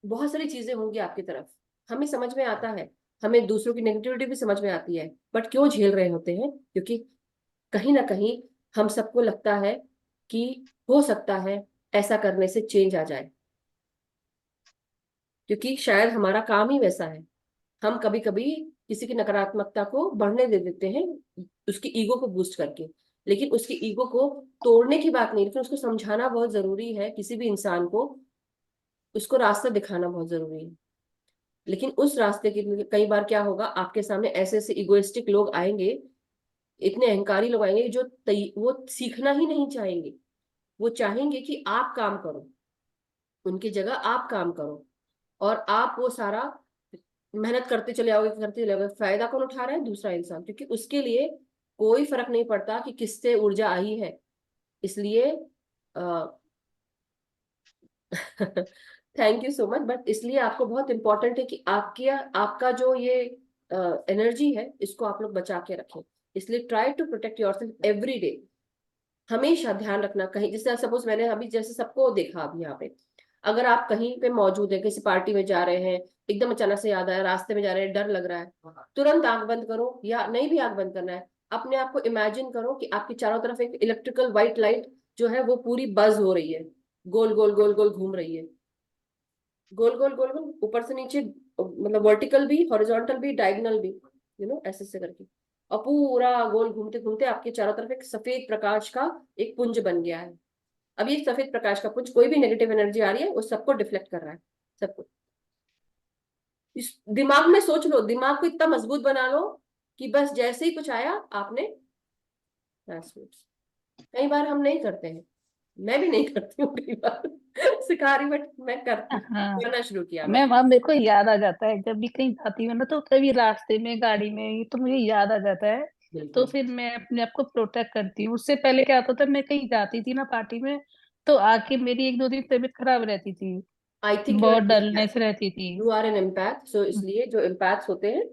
बहुत सारी चीजें होंगी आपकी तरफ, हमें समझ में आता है, हमें दूसरों की नेगेटिविटी भी समझ में आती है, बट क्यों झेल रहे होते हैं? क्योंकि कहीं ना कहीं हम सबको लगता है कि हो सकता है ऐसा करने से चेंज आ जाए, क्योंकि शायद हमारा काम ही वैसा है। हम कभी कभी किसी की नकारात्मकता को बढ़ने दे देते हैं, उसकी ईगो को बूस्ट करके। लेकिन उसकी ईगो को तोड़ने की बात नहीं, लेकिन उसको समझाना बहुत जरूरी है। किसी भी इंसान को उसको रास्ता दिखाना बहुत जरूरी है। लेकिन उस रास्ते के लिए कई बार क्या होगा, आपके सामने ऐसे ऐसे इगोइस्टिक लोग आएंगे, इतने अहंकारी लोग आएंगे जो वो सीखना ही नहीं चाहेंगे। वो चाहेंगे कि आप काम करो, उनकी जगह आप काम करो, और आप वो सारा मेहनत करते चले आओगे, करते चले आओगे। फायदा कौन उठा रहा है? दूसरा इंसान, क्योंकि उसके लिए कोई फर्क नहीं पड़ता कि किससे ऊर्जा आई है। इसलिए thank you so much. But इसलिए आपको बहुत इंपॉर्टेंट है कि आपका जो ये एनर्जी है, इसको आप लोग बचा के रखें। इसलिए try to protect yourself every day. हमेशा ध्यान रखना, कहीं जैसे सपोज मैंने अभी जैसे सबको देखा अभी यहाँ पे, अगर आप कहीं पे मौजूद है, किसी पार्टी में जा रहे हैं, एकदम अचानक से याद आया, रास्ते में जा रहे हैं, डर लग रहा है, तुरंत आंख बंद करो, या नहीं भी आंख बंद करना है, अपने आप को इमेजिन करो कि आपके चारों तरफ एक इलेक्ट्रिकल व्हाइट लाइट जो है वो पूरी बज हो रही है, गोल गोल गोल गोल घूम रही है, गोल गोल गोल गोल, ऊपर से नीचे, मतलब वर्टिकल भी, हॉरिजॉन्टल भी, डायगोनल भी, ऐसे ऐसे करके, और पूरा गोल घूमते घूमते आपके चारों तरफ एक सफेद प्रकाश का एक पुंज बन गया है। अब ये सफेद प्रकाश का पुंज, कोई भी नेगेटिव एनर्जी आ रही है वो सबको डिफ्लेक्ट कर रहा है, सबको। इस दिमाग में सोच लो, दिमाग को इतना मजबूत बना लो कि बस जैसे ही कुछ आया आपने कई बार हम नहीं करते हैं, मैं भी नहीं करती हूँ कई बार सिखा रही, बट मैं हाँ करना शुरू किया मैम, अब मेरे को याद आ जाता है जब भी कहीं जाती हूँ ना, तो कभी रास्ते में, गाड़ी में, ये तो मुझे याद आ जाता है। तो बिल्कुल। फिर मैं अपने आप को प्रोटेक्ट करती हूँ। उससे पहले क्या होता था, मैं कहीं जाती थी ना पार्टी में, तो आके मेरी एक दो दिन तबीयत खराब रहती थी, आई थिंक बहुत डलनेस रहती थी। You are an empath. So इसलिए जो एम्पैथ्स होते हैं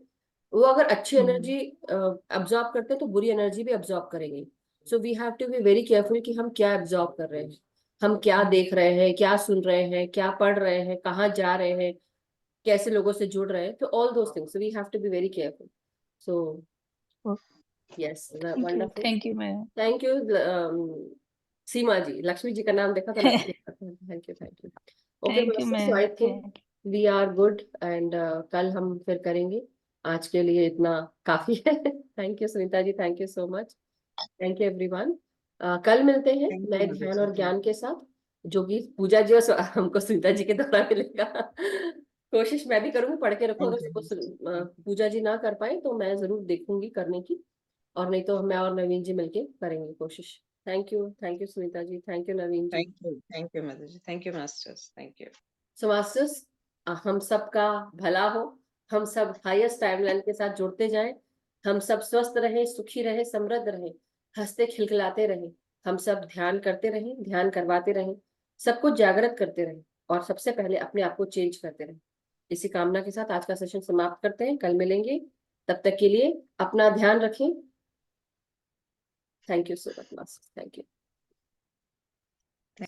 वो अगर अच्छी हम्म, एनर्जी अब्जॉर्ब करते हैं तो बुरी एनर्जी भी अब्जॉर्ब करेंगे। So we have to be very careful कि हम क्या अब्जॉर्ब कर रहे हैं, हम क्या देख रहे हैं, क्या सुन रहे हैं, क्या पढ़ रहे हैं, कहाँ जा रहे हैं, कैसे लोगों से जुड़ रहे हैं। तो all those things we have to be very careful. So yes, wonderful. Thank you ma'am. Thank you Seema ji, Lakshmi ji का नाम देखा तो Lakshmi. Thank you, thank you. Okay thank you master, so ma'am, I think thank we are good, and कल हम फिर करेंगे। आज के लिए इतना काफी है। Thank you Sunita ji, thank you so much, thank you everyone. कल मिलते हैं थैंक यू नए मधु ध्यान जी, और थैंक ज्ञान के साथ, जो कि पूजा जी और हमको सुनीता जी के द्वारा मिलेगा। कोशिश मैं भी करूंगी, पढ़ के रखूं, थैंक अगर यू पूजा जी ना कर पाए तो मैं जरूर देखूंगी करने की, और नहीं तो मैं और नवीन जी मिलके करेंगे कोशिश। Thank you Sunita ji, thank you Naveen ji. Thank you Madhu ji, thank you masters, thank you. So masters, हम सबका भला हो, हम सब हाईएस्ट टाइमलाइन के साथ जुड़ते जाएं, हम सब स्वस्थ रहे, सुखी रहे, समृद्ध रहे, हंसते खिलखिलाते रहे, हम सब ध्यान करते रहें, ध्यान करवाते रहें, सबको जागृत करते रहें, और सबसे पहले अपने आप को चेंज करते रहें। इसी कामना के साथ आज का सेशन समाप्त करते हैं, कल मिलेंगे। तब तक के लिए अपना ध्यान रखें। Thank you so much master, thank you.